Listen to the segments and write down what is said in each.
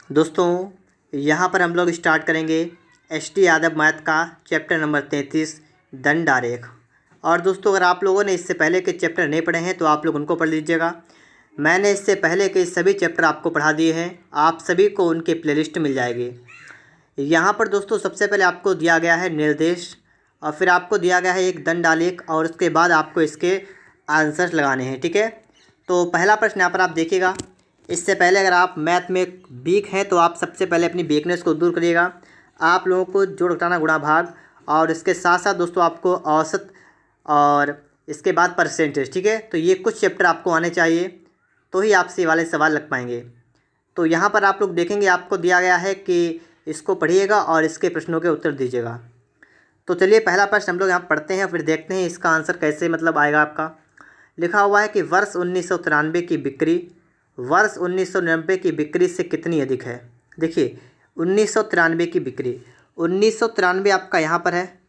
दोस्तों यहाँ पर हम लोग स्टार्ट करेंगे एस.टी. यादव मैथ का चैप्टर नंबर 33 दंड आरेख। और दोस्तों अगर आप लोगों ने इससे पहले के चैप्टर नहीं पढ़े हैं तो आप लोग उनको पढ़ लीजिएगा। मैंने इससे पहले के सभी चैप्टर आपको पढ़ा दिए हैं, आप सभी को उनके प्लेलिस्ट मिल जाएगी। यहाँ पर दोस्तों सबसे पहले आपको दिया गया है निर्देश और फिर आपको दिया गया है एक दंड आलेख और उसके बाद आपको इसके आंसर्स लगाने हैं। ठीक है, तो पहला प्रश्न यहाँ पर आप देखिएगा। इससे पहले अगर आप मैथ में वीक हैं तो आप सबसे पहले अपनी वीकनेस को दूर करिएगा। आप लोगों को जोड़ घटाना गुणा भाग और इसके साथ साथ दोस्तों आपको औसत और इसके बाद परसेंटेज। ठीक है, तो ये कुछ चैप्टर आपको आने चाहिए तो ही आपसे ये वाले सवाल लग पाएंगे। तो यहाँ पर आप लोग देखेंगे आपको दिया गया है कि इसको पढ़िएगा और इसके प्रश्नों के उत्तर दीजिएगा। तो चलिए पहला प्रश्न हम लोग यहाँ पढ़ते हैं, फिर देखते हैं इसका आंसर कैसे आएगा आपका। लिखा हुआ है कि वर्ष 1993 की बिक्री वर्ष 1990 की बिक्री से कितनी अधिक है। देखिए 1993 की बिक्री, 1993 आपका यहाँ पर है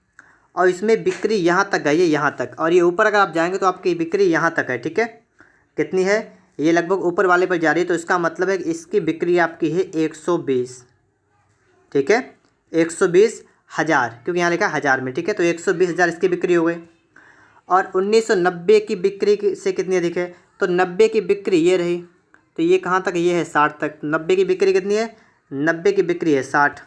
और इसमें बिक्री यहाँ तक है, ये यहाँ तक, और ये ऊपर अगर आप जाएंगे तो आपकी बिक्री यहाँ तक है। ठीक है, कितनी है, ये लगभग ऊपर वाले पर जा रही है, तो इसका मतलब है कि इसकी बिक्री आपकी है 120। ठीक है, 120,000, क्योंकि यहाँ लिखा है हज़ार में। ठीक है, तो 120,000 इसकी बिक्री हो गई। और 1990 की बिक्री से कितनी अधिक है, तो 90 की बिक्री ये रही, तो ये कहाँ तक, ये है 60 तक। 90 की बिक्री कितनी है, 90 की बिक्री है 60।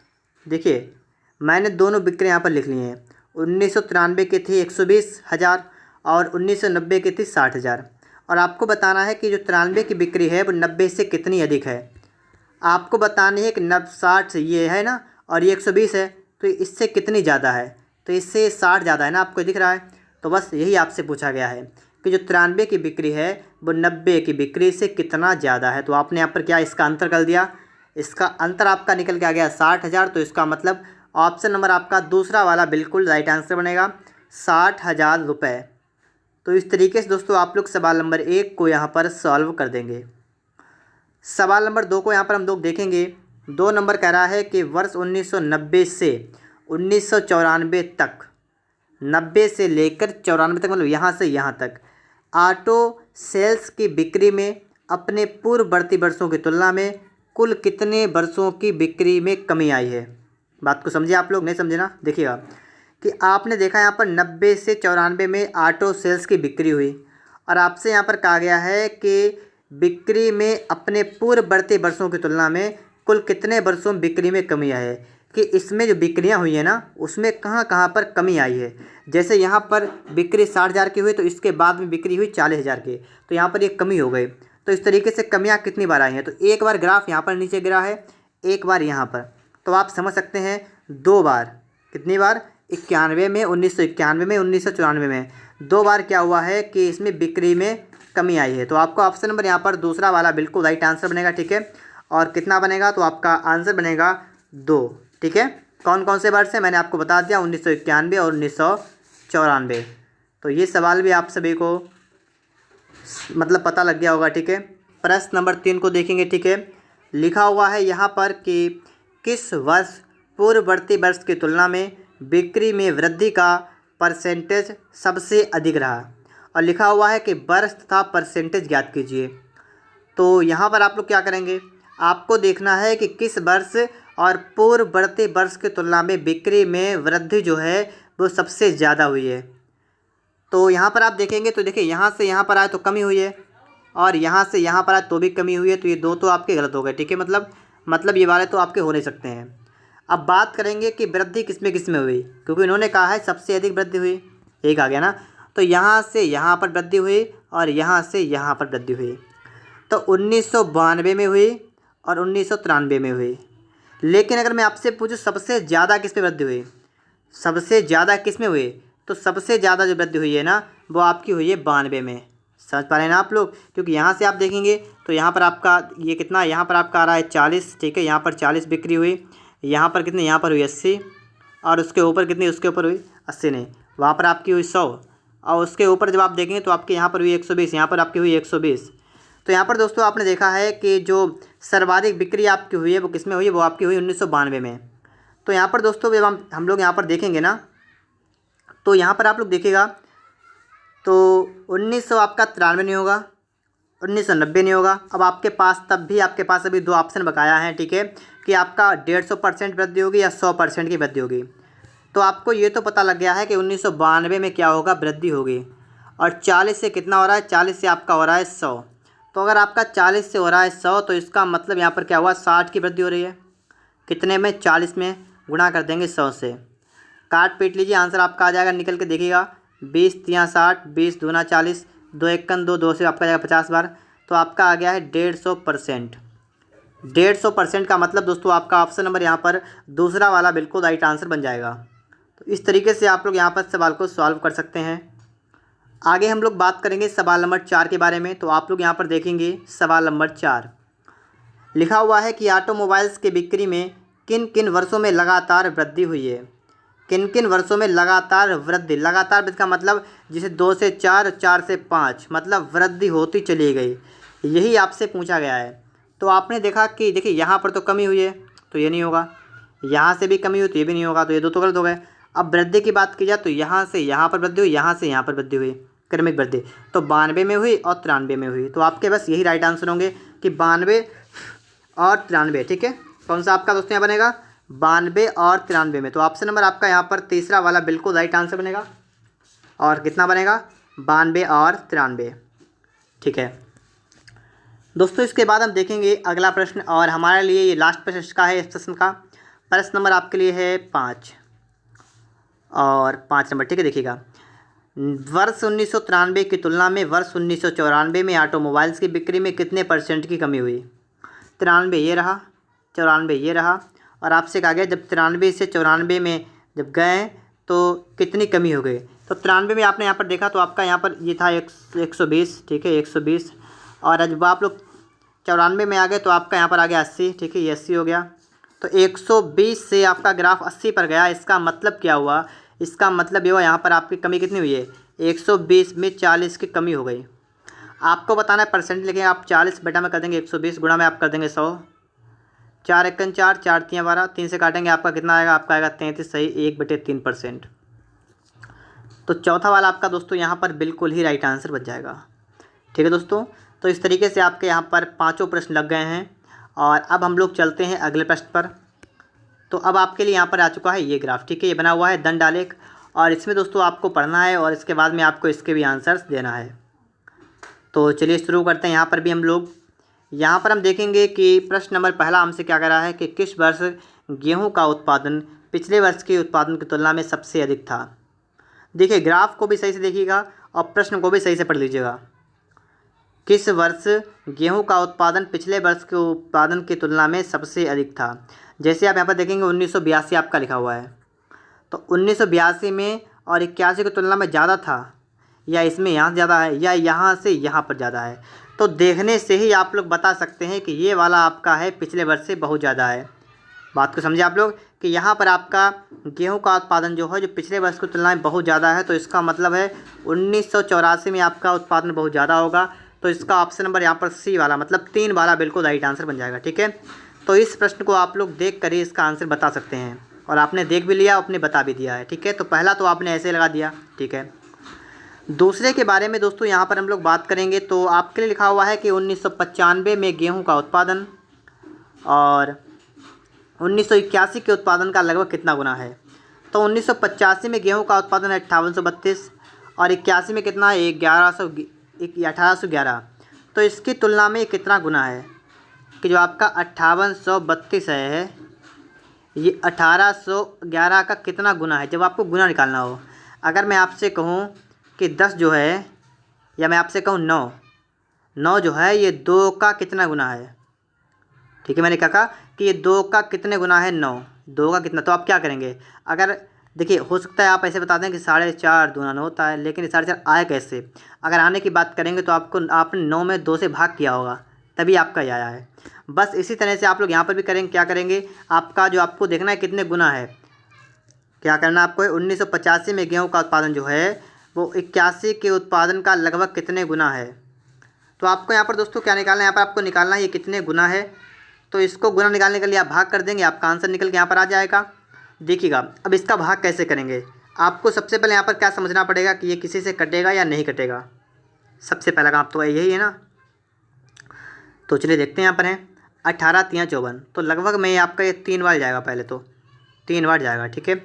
देखिए मैंने दोनों बिक्री यहाँ पर लिख ली हैं। 1993 की थी 120,000 और 1990 की थी 60,000। और आपको बताना है कि जो 93 की बिक्री है वो 90 से कितनी अधिक है। आपको बतानी है कि 60 ये है ना और ये 120 है, तो इससे कितनी ज़्यादा है, तो इससे 60 ज़्यादा है ना, आपको दिख रहा है। तो बस यही आपसे पूछा गया है कि जो 93 की बिक्री है वो 90 की बिक्री से कितना ज़्यादा है। तो आपने यहाँ पर क्या इसका अंतर कर दिया, इसका अंतर आपका निकल के आ गया 60,000। तो इसका मतलब ऑप्शन नंबर आपका दूसरा वाला बिल्कुल राइट आंसर बनेगा, 60,000 रुपये। तो इस तरीके से दोस्तों आप लोग सवाल नंबर 1 को यहाँ पर सॉल्व कर देंगे। सवाल नंबर 2 को यहाँ पर हम लोग देखेंगे। 2 नंबर कह रहा है कि वर्ष 1990 से 1994 तक, 90 से लेकर 94 तक, मतलब यहाँ से यहाँ तक ऑटो सेल्स की बिक्री में अपने पूर्ववर्ती वर्षों की तुलना में कुल कितने वर्षों की बिक्री में कमी आई है। बात को समझिए आप लोग, नहीं समझे ना, देखिएगा कि आपने देखा यहाँ पर 90 से 94 में ऑटो सेल्स की बिक्री हुई और आपसे यहाँ पर कहा गया है कि बिक्री में अपने पूर्ववर्ती वर्षों की तुलना में कुल कितने वर्षों में बिक्री में कमी आई है, कि इसमें जो बिक्रियां हुई है ना उसमें कहाँ कहाँ पर कमी आई है। जैसे यहाँ पर बिक्री 60,000 की हुई तो इसके बाद में बिक्री हुई 40,000 की, तो यहाँ पर ये कमी हो गई। तो इस तरीके से कमियाँ कितनी बार आई हैं, तो एक बार ग्राफ यहाँ पर नीचे गिरा है, एक बार यहाँ पर, तो आप समझ सकते हैं 2 बार। कितनी बार, 91 में, 1991 में, 1994 में, 2 बार क्या हुआ है कि इसमें बिक्री में कमी आई है। तो आपका ऑप्शन नंबर यहाँ पर दूसरा वाला बिल्कुल राइट आंसर बनेगा। ठीक है, और कितना बनेगा, तो आपका आंसर बनेगा 2। ठीक है, कौन कौन से वर्ष है मैंने आपको बता दिया, 1991 और 1994। तो ये सवाल भी आप सभी को पता लग गया होगा। ठीक है, प्रश्न नंबर 3 को देखेंगे। ठीक है, लिखा हुआ है यहाँ पर कि किस वर्ष पूर्ववर्ती वर्ष की तुलना में बिक्री में वृद्धि का परसेंटेज सबसे अधिक रहा, और लिखा हुआ है कि वर्ष तथा परसेंटेज ज्ञात कीजिए। तो यहाँ पर आप लोग क्या करेंगे, आपको देखना है कि किस वर्ष और पूर्ववर्ती वर्ष की तुलना में बिक्री में वृद्धि जो है वो सबसे ज़्यादा हुई है। तो यहाँ पर आप देखेंगे तो देखिए यहाँ से यहाँ पर आए तो कमी हुई है और यहाँ से यहाँ पर आए तो भी कमी हुई है, तो ये 2 तो आपके गलत हो गए। ठीक है, मतलब ये वाले तो आपके हो नहीं सकते हैं। अब बात करेंगे कि वृद्धि किस में हुई, क्योंकि इन्होंने कहा है सबसे अधिक वृद्धि हुई, एक आ गया ना, तो यहाँ से यहाँ पर वृद्धि हुई और यहाँ से यहाँ पर वृद्धि हुई। तो 1992 में हुई और 1993 में हुई। लेकिन अगर मैं आपसे पूछूं सबसे ज़्यादा किस में वृद्धि हुई, सबसे ज़्यादा किस में हुई, तो सबसे ज़्यादा जो वृद्धि हुई है ना वो आपकी हुई है 92 में। समझ पा रहे हैं ना आप लोग, क्योंकि यहाँ से आप देखेंगे तो यहाँ पर आपका ये कितना, यहाँ पर आपका आ रहा है 40। ठीक है, यहाँ पर 40 बिक्री हुई, यहाँ पर कितनी, यहाँ पर हुई 80, और उसके ऊपर कितनी, उसके ऊपर हुई 80 नहीं, वहाँ पर आपकी हुई 100, और उसके ऊपर जब आप देखेंगे तो आपके यहाँ पर हुई 120, यहाँ पर आपकी हुई 120। तो यहाँ पर दोस्तों आपने देखा है कि जो सर्वाधिक बिक्री आपकी हुई है वो किस में हुई है, वो आपकी हुई 1992 में। तो यहाँ पर दोस्तों जब हम लोग यहाँ पर देखेंगे ना, तो यहाँ पर आप लोग देखिएगा तो 1900 आपका 93 नहीं होगा, 1990 नहीं होगा। अब आपके पास तब भी आपके पास अभी दो ऑप्शन बकाया हैं, ठीक है, कि आपका 150% वृद्धि होगी या 100% की वृद्धि होगी। तो आपको ये तो पता लग गया है कि 1992 में क्या होगा, वृद्धि होगी। और 40 से कितना हो रहा है, 40 से आपका हो रहा है 100। तो अगर आपका 40 से हो रहा है 100 तो इसका मतलब यहाँ पर क्या हुआ, 60 की वृद्धि हो रही है। कितने में, 40 में गुणा कर देंगे 100 से, काट पीट लीजिए, आंसर आपका आ जाएगा, निकल के देखिएगा। 20 तियाँ 60, 20 दूना 40, 2 एकन 2, 2 से आपका जाएगा 50 बार। तो आपका आ गया है 150%। 150% का मतलब दोस्तों आपका ऑप्शन नंबर यहाँ पर दूसरा वाला बिल्कुल राइट आंसर बन जाएगा। तो इस तरीके से आप लोग यहाँ पर सवाल को सॉल्व कर सकते हैं। आगे हम लोग बात करेंगे सवाल नंबर 4 के बारे में। तो आप लोग यहाँ पर देखेंगे सवाल नंबर 4 लिखा हुआ है कि ऑटोमोबाइल्स की बिक्री में किन किन वर्षों में लगातार वृद्धि हुई है। किन किन वर्षों में लगातार वृद्धि, लगातार वृद्धि का मतलब जैसे 2 से 4, 4 से 5, मतलब वृद्धि होती चली गई, यही आपसे पूछा गया है। तो आपने देखा कि देखिए यहाँ पर तो कमी हुई है तो ये नहीं होगा, यहाँ से भी कमी हुई तो ये भी नहीं होगा, तो ये दो तो गलत हो गए। अब वृद्धि की बात की जाए तो यहाँ से यहाँ पर वृद्धि हुई, यहाँ से यहाँ पर वृद्धि हुई, क्रमिक वृद्धि। तो 92 में हुई और 93 में हुई। तो आपके बस यही राइट आंसर होंगे कि 92 और 93, ठीक है। कौन सा आपका दोस्तों यहाँ बनेगा, 92 और 93 में। तो ऑप्शन नंबर आपका यहाँ पर तीसरा वाला बिल्कुल राइट आंसर बनेगा। और कितना बनेगा, 92 और 93, ठीक है दोस्तों। इसके बाद हम देखेंगे अगला प्रश्न, और हमारे लिए ये लास्ट प्रश्न का है। इस प्रश्न का प्रश्न नंबर आपके लिए है 5 और 5 नंबर, ठीक है। देखिएगा, वर्ष 1993 की तुलना में वर्ष 1994 में ऑटोमोबाइल्स की बिक्री में कितने % की कमी हुई। 93 ये रहा, 94 ये रहा, और आपसे कहा गया जब 93 से 94 में जब गए तो कितनी कमी हो गई। तो 93 में आपने यहाँ पर देखा तो आपका यहाँ पर ये था 120, ठीक है, 120। और जब आप लोग 94 में आ गए तो आपका यहाँ पर आ गया 80, ठीक है, ये 80 हो गया। तो 120 से आपका ग्राफ 80 पर गया। इसका मतलब क्या हुआ, इसका मतलब ये हुआ यहाँ पर आपकी कमी कितनी हुई है, 120 में 40 की कमी हो गई। आपको बताना है परसेंट, लेकिन आप 40 बेटा में कर देंगे 120, गुणा में आप कर देंगे 100, 4 एकन 4, 4 तियाँ 12, 3 से काटेंगे आपका कितना आएगा, आपका आएगा 33, सही 1/3%। तो चौथा वाला आपका दोस्तों यहाँ पर बिल्कुल ही राइट आंसर बच जाएगा, ठीक है दोस्तों। तो इस तरीके से आपके यहाँ पर पाँचों प्रश्न लग गए हैं। और अब हम लोग चलते हैं अगले प्रश्न पर। तो अब आपके लिए यहाँ पर आ चुका है ये ग्राफ, ठीक है, ये बना हुआ है दंड आलेख, और इसमें दोस्तों आपको पढ़ना है और इसके बाद में आपको इसके भी आंसर्स देना है। तो चलिए शुरू करते हैं। यहाँ पर भी हम लोग यहाँ पर हम देखेंगे कि प्रश्न नंबर पहला हमसे क्या कह रहा है कि किस वर्ष गेहूँ का उत्पादन पिछले वर्ष के उत्पादन की तुलना में सबसे अधिक था। देखिए, ग्राफ को भी सही से देखिएगा और प्रश्न को भी सही से पढ़ लीजिएगा। किस वर्ष गेहूं का उत्पादन पिछले वर्ष के उत्पादन की तुलना में सबसे अधिक था। जैसे आप यहाँ पर देखेंगे 1982 आपका लिखा हुआ है, तो 1982 में और 81 की तुलना में ज़्यादा था, या इसमें यहाँ ज़्यादा है, या यहाँ से यहाँ पर ज़्यादा है। तो देखने से ही आप लोग बता सकते हैं कि ये वाला आपका है पिछले वर्ष से बहुत ज़्यादा है। बात को समझे आप लोग कि यहाँ पर आपका गेहूं का उत्पादन जो है जो पिछले वर्ष की तुलना में बहुत ज़्यादा है, तो इसका मतलब है 1984 में आपका उत्पादन बहुत ज़्यादा होगा। तो इसका ऑप्शन नंबर यहाँ पर सी वाला, मतलब 3 वाला बिल्कुल राइट आंसर बन जाएगा, ठीक है। तो इस प्रश्न को आप लोग देख कर ही इसका आंसर बता सकते हैं, और आपने देख भी लिया, आपने बता भी दिया है, ठीक है। तो पहला तो आपने ऐसे लगा दिया, ठीक है। दूसरे के बारे में दोस्तों यहाँ पर हम लोग बात करेंगे। तो आपके लिए लिखा हुआ है कि 1995 में गेहूँ का उत्पादन और 1981 के उत्पादन का लगभग कितना गुना है। तो 1985 में गेहूं का उत्पादन है 5832, और 81 में कितना है, 1811। तो इसकी तुलना में कितना गुना है कि जो आपका 5832 है, ये 1811 का कितना गुना है। जब आपको गुना निकालना हो, अगर मैं आपसे कहूँ कि 10 जो है, या मैं आपसे कहूँ 9 जो है, ये 2 का कितना गुना है, ठीक है। मैंने कहा कि ये 2 का कितने गुना है, 9, 2 का कितना। तो आप क्या करेंगे, अगर देखिए हो सकता है आप ऐसे बता दें कि 4.5 दूना 9 होता है, लेकिन 4.5 आया कैसे। अगर आने की बात करेंगे तो आपने 9 में 2 से भाग किया होगा, तभी आपका ये आया है। बस इसी तरह से आप लोग यहाँ पर भी करेंगे, क्या करेंगे, आपका जो आपको देखना है कितने गुना है, क्या करना आपको है, 1985 में गेहूँ का उत्पादन जो है वो 81 के उत्पादन का लगभग कितने गुना है। तो आपको यहाँ पर दोस्तों क्या निकालना है, यहाँ पर आपको निकालना है ये कितने गुना है। तो इसको गुना निकालने के लिए आप भाग कर देंगे, आपका आंसर निकल के यहाँ पर आ जाएगा। देखिएगा, अब इसका भाग कैसे करेंगे, आपको सबसे पहले यहाँ पर क्या समझना पड़ेगा कि ये किसी से कटेगा या नहीं कटेगा। सबसे पहला काम तो यही है ना, तो चलिए देखते हैं यहाँ पर है 18 3 54, तो लगभग में आपका ये 3 बार जाएगा, पहले तो 3 बार जाएगा। ठीक है,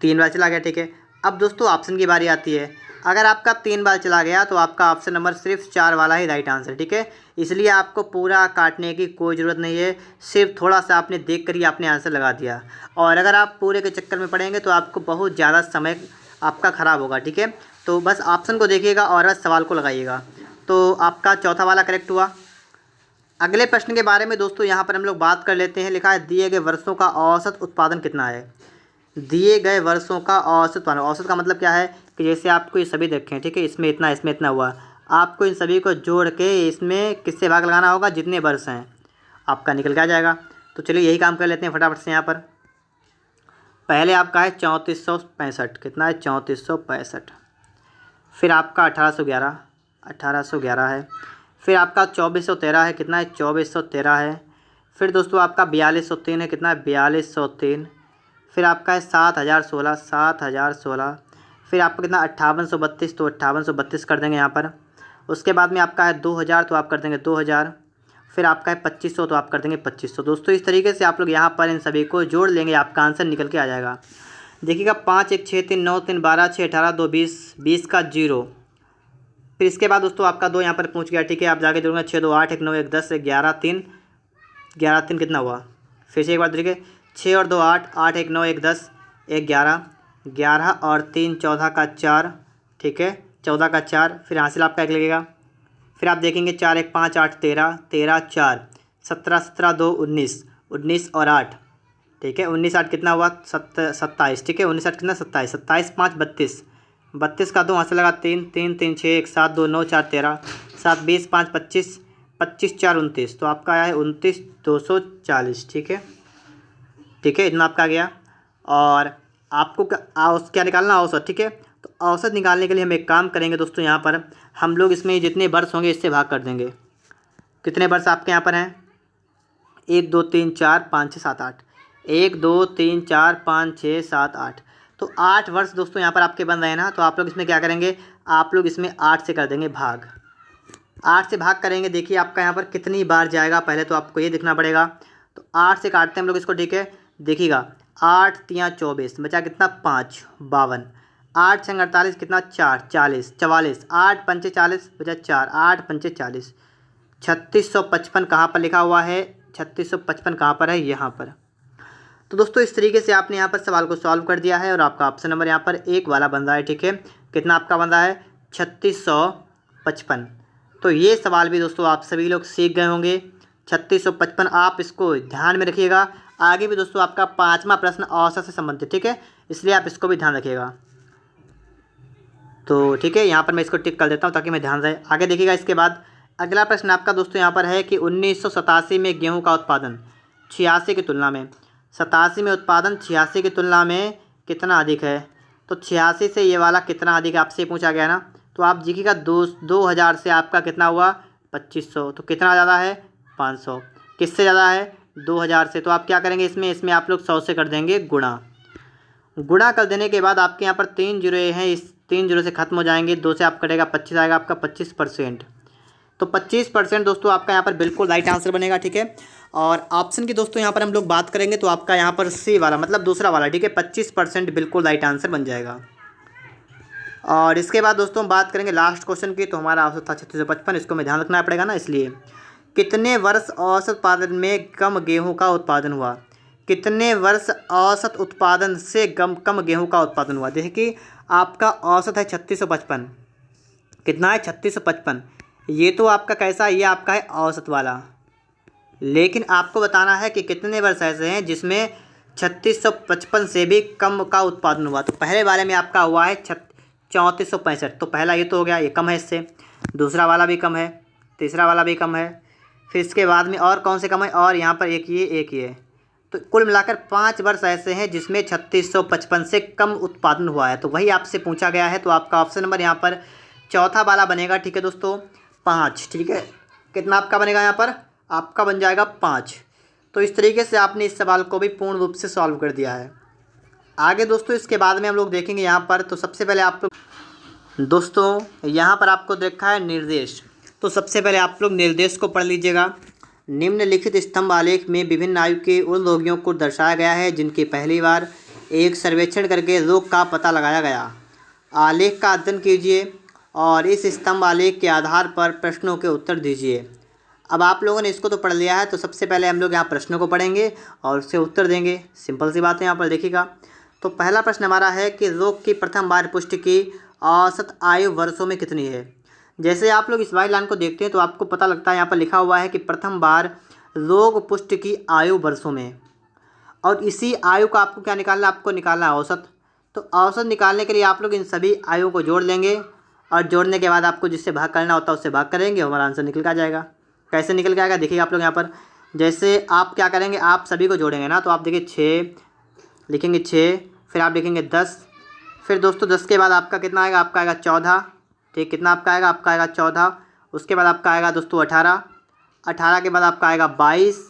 3 बार चला गया। ठीक है, अब दोस्तों ऑप्शन की बारी आती है। अगर आपका 3 बार चला गया तो आपका ऑप्शन नंबर सिर्फ 4 वाला ही राइट आंसर। ठीक है, इसलिए आपको पूरा काटने की कोई ज़रूरत नहीं है, सिर्फ थोड़ा सा आपने देख कर ही आपने आंसर लगा दिया। और अगर आप पूरे के चक्कर में पड़ेंगे तो आपको बहुत ज़्यादा समय आपका ख़राब होगा। ठीक है, तो बस ऑप्शन को देखिएगा और बस सवाल को लगाइएगा। तो आपका चौथा वाला करेक्ट हुआ। अगले प्रश्न के बारे में दोस्तों यहाँ पर हम लोग बात कर लेते हैं। लिखा है दिए गए वर्षों का औसत उत्पादन कितना है। दिए गए वर्षों का औसत उत्पादन, औसत का मतलब क्या है कि जैसे आपको ये सभी देखें, ठीक है, इसमें इतना हुआ, आपको इन सभी को जोड़ के इसमें किससे भाग लगाना होगा, जितने वर्ष हैं आपका निकल के आ जाएगा। तो चलिए यही काम कर लेते हैं फटाफट से। यहाँ पर पहले आपका है 3465, कितना है 3465। फिर आपका 1811 है। फिर आपका 2413 है, कितना है 2413 है। फिर दोस्तों आपका 4203 है, कितना है 4203। फिर आपका है 7016। फिर आपका कितना 5832, तो 5832 कर देंगे यहाँ पर। उसके बाद में आपका है 2000, तो आप कर देंगे 2000। फिर आपका है 2500, तो आप कर देंगे 2500। दोस्तों इस तरीके से आप लोग यहाँ पर इन सभी को जोड़ लेंगे, आपका आंसर निकल के आ जाएगा। देखिएगा 5 1 6 3 9 3 12 6 18 2 20, 20 का 0। फिर इसके बाद दोस्तों आपका 2 यहाँ पर पहुँच गया। ठीक है, आप जाके जोड़ेंगे 6 2 8 1 9 1 10 11 3 कितना हुआ। फिर से एक बार देखिए 6 और 2 8 8 1 9 1 10 1 11 और 3 14 का 4। ठीक है, 14 का 4। फिर हासिल आपका 1 लगेगा। फिर आप देखेंगे 4 1 5 8 13 13 4 17 17 2 19 और 8। ठीक है, 19 8 कितना हुआ 27। ठीक है, 19 8 कितना 27, 27 5 32 का 2 हासिल लगा 3 3 3 6 1 7 2 9 4 13 7 20 5 25 25 4 29, तो आपका आया है 29 240। ठीक है, इतना आपका आ गया। और आपको क्या निकालना, औसत। ठीक है, तो औसत निकालने के लिए हम एक काम करेंगे दोस्तों, यहाँ पर हम लोग इसमें जितने वर्ष होंगे इससे भाग कर देंगे। कितने वर्ष आपके यहाँ पर हैं, 1 2 3 4 5 6 7 8, 1 2 3 4 5 6 7 8, तो 8 वर्ष दोस्तों यहाँ पर आपके बन रहे हैं ना। तो आप लोग इसमें क्या करेंगे, आप लोग इसमें 8 से कर देंगे भाग। 8 से भाग करेंगे, देखिए आपका यहाँ पर कितनी बार जाएगा, पहले तो आपको ये देखना पड़ेगा। तो 8 से काटते हैं हम लोग इसको। ठीक है, देखिएगा 8 3 24, बचा कितना 5 52, 8 6 48 कितना 4 40 44, 8 5 40 बचा 4 8 5 40। 3655 कहाँ पर लिखा हुआ है, 3655 कहाँ पर है, यहाँ पर। तो दोस्तों इस तरीके से आपने यहाँ पर सवाल को सॉल्व कर दिया है और आपका ऑप्शन नंबर यहाँ पर 1 वाला बन रहा है। ठीक है, कितना आपका बन रहा है 3655। तो ये सवाल भी दोस्तों आप सभी लोग सीख गए होंगे। 3655 आप इसको ध्यान में रखिएगा। आगे भी दोस्तों आपका 5वां प्रश्न औसत से संबंधित। ठीक है, इसलिए आप इसको भी ध्यान रखिएगा। तो ठीक है, यहाँ पर मैं इसको टिक कर देता हूँ ताकि मैं ध्यान रहे। आगे देखिएगा, इसके बाद अगला प्रश्न आपका दोस्तों यहाँ पर है कि 1987 में गेहूँ का उत्पादन 86 की तुलना में, 87 में उत्पादन 86 की तुलना में कितना अधिक है। तो 86 से ये वाला कितना अधिक आपसे पूछा गया ना। तो आप देखिएगा 2000 से आपका कितना हुआ 2500, तो कितना ज़्यादा है 500। किससे ज़्यादा है 2000 से। तो आप क्या करेंगे, इसमें आप लोग 100 से कर देंगे गुणा कर देने के बाद आपके यहाँ पर 3 जीरो हैं, इस 3 जीरो से खत्म हो जाएंगे। 2 से आप कटेगा 25 आएगा आपका 25%। तो 25% दोस्तों आपका यहाँ पर बिल्कुल राइट आंसर बनेगा। ठीक है, और ऑप्शन की दोस्तों यहाँ पर हम लोग बात करेंगे तो आपका यहाँ पर सी वाला मतलब दूसरा वाला। ठीक है, 25% बिल्कुल राइट आंसर बन जाएगा। और इसके बाद दोस्तों हम बात करेंगे लास्ट क्वेश्चन की। तो हमारा औसत था 3655, इसको में ध्यान रखना पड़ेगा ना। इसलिए कितने वर्ष औसत उत्पादन में कम गेहूं का उत्पादन हुआ। कितने वर्ष औसत उत्पादन से कम गेहूं का उत्पादन हुआ। देखिए कि आपका औसत है 3655, कितना है 3655। ये तो आपका कैसा है, ये आपका है औसत वाला। लेकिन आपको बताना है कि कितने वर्ष ऐसे हैं जिसमें 3655 से भी कम का उत्पादन हुआ। तो पहले वाले में आपका हुआ है 3465, तो पहला ये तो हो गया, ये कम है इससे। दूसरा वाला भी कम है, तीसरा वाला भी कम है। फिर इसके बाद में और कौन से कम है, और यहाँ पर एक ये। तो कुल मिलाकर 5 वर्ष ऐसे हैं जिसमें 3655 से कम उत्पादन हुआ है। तो वही आपसे पूछा गया है। तो आपका ऑप्शन नंबर यहाँ पर चौथा वाला बनेगा। ठीक है दोस्तों, 5। ठीक है, कितना आपका बनेगा यहाँ पर, आपका बन जाएगा 5। तो इस तरीके से आपने इस सवाल को भी पूर्ण रूप से सॉल्व कर दिया है। आगे दोस्तों इसके बाद में हम लोग देखेंगे यहाँ पर। तो सबसे पहले आप लोग दोस्तों यहाँ पर आपको देखा है निर्देश। तो सबसे पहले आप लोग निर्देश को पढ़ लीजिएगा। निम्नलिखित स्तंभ आलेख में विभिन्न आयु के उन रोगियों को दर्शाया गया है जिनकी पहली बार एक सर्वेक्षण करके रोग का पता लगाया गया। आलेख का अध्ययन कीजिए और इस स्तंभ आलेख के आधार पर प्रश्नों के उत्तर दीजिए। अब आप लोगों ने इसको तो पढ़ लिया है, तो सबसे पहले हम लोग यहाँ प्रश्नों को पढ़ेंगे और उससे उत्तर देंगे। सिंपल सी बात है, यहाँ पर देखिएगा। तो पहला प्रश्न हमारा है कि रोग की प्रथम बार पुष्टि की औसत आयु वर्षों में कितनी है। जैसे आप लोग इस वाली लाइन को देखते हैं तो आपको पता लगता है यहाँ पर लिखा हुआ है कि प्रथम बार रोग पुष्टि की आयु वर्षों में, और इसी आयु का आपको क्या निकालना है, आपको निकालना है औसत। तो औसत निकालने के लिए आप लोग इन सभी आयु को जोड़ लेंगे और जोड़ने के बाद आपको जिससे भाग करना होता है उससे भाग करेंगे, हमारा आंसर निकल के आ जाएगा। कैसे निकल के आएगा देखिए आप लोग यहाँ पर। जैसे आप क्या करेंगे, आप सभी को जोड़ेंगे ना, तो आप देखिए 6 लिखेंगे, 6 फिर आप लिखेंगे 10, फिर दोस्तों 10 के बाद आपका कितना आएगा, आपका आएगा 14। ठीक, कितना आपका आएगा, आपका आएगा 14। उसके बाद आपका आएगा दोस्तों 18, 18 के बाद आपका आएगा 22,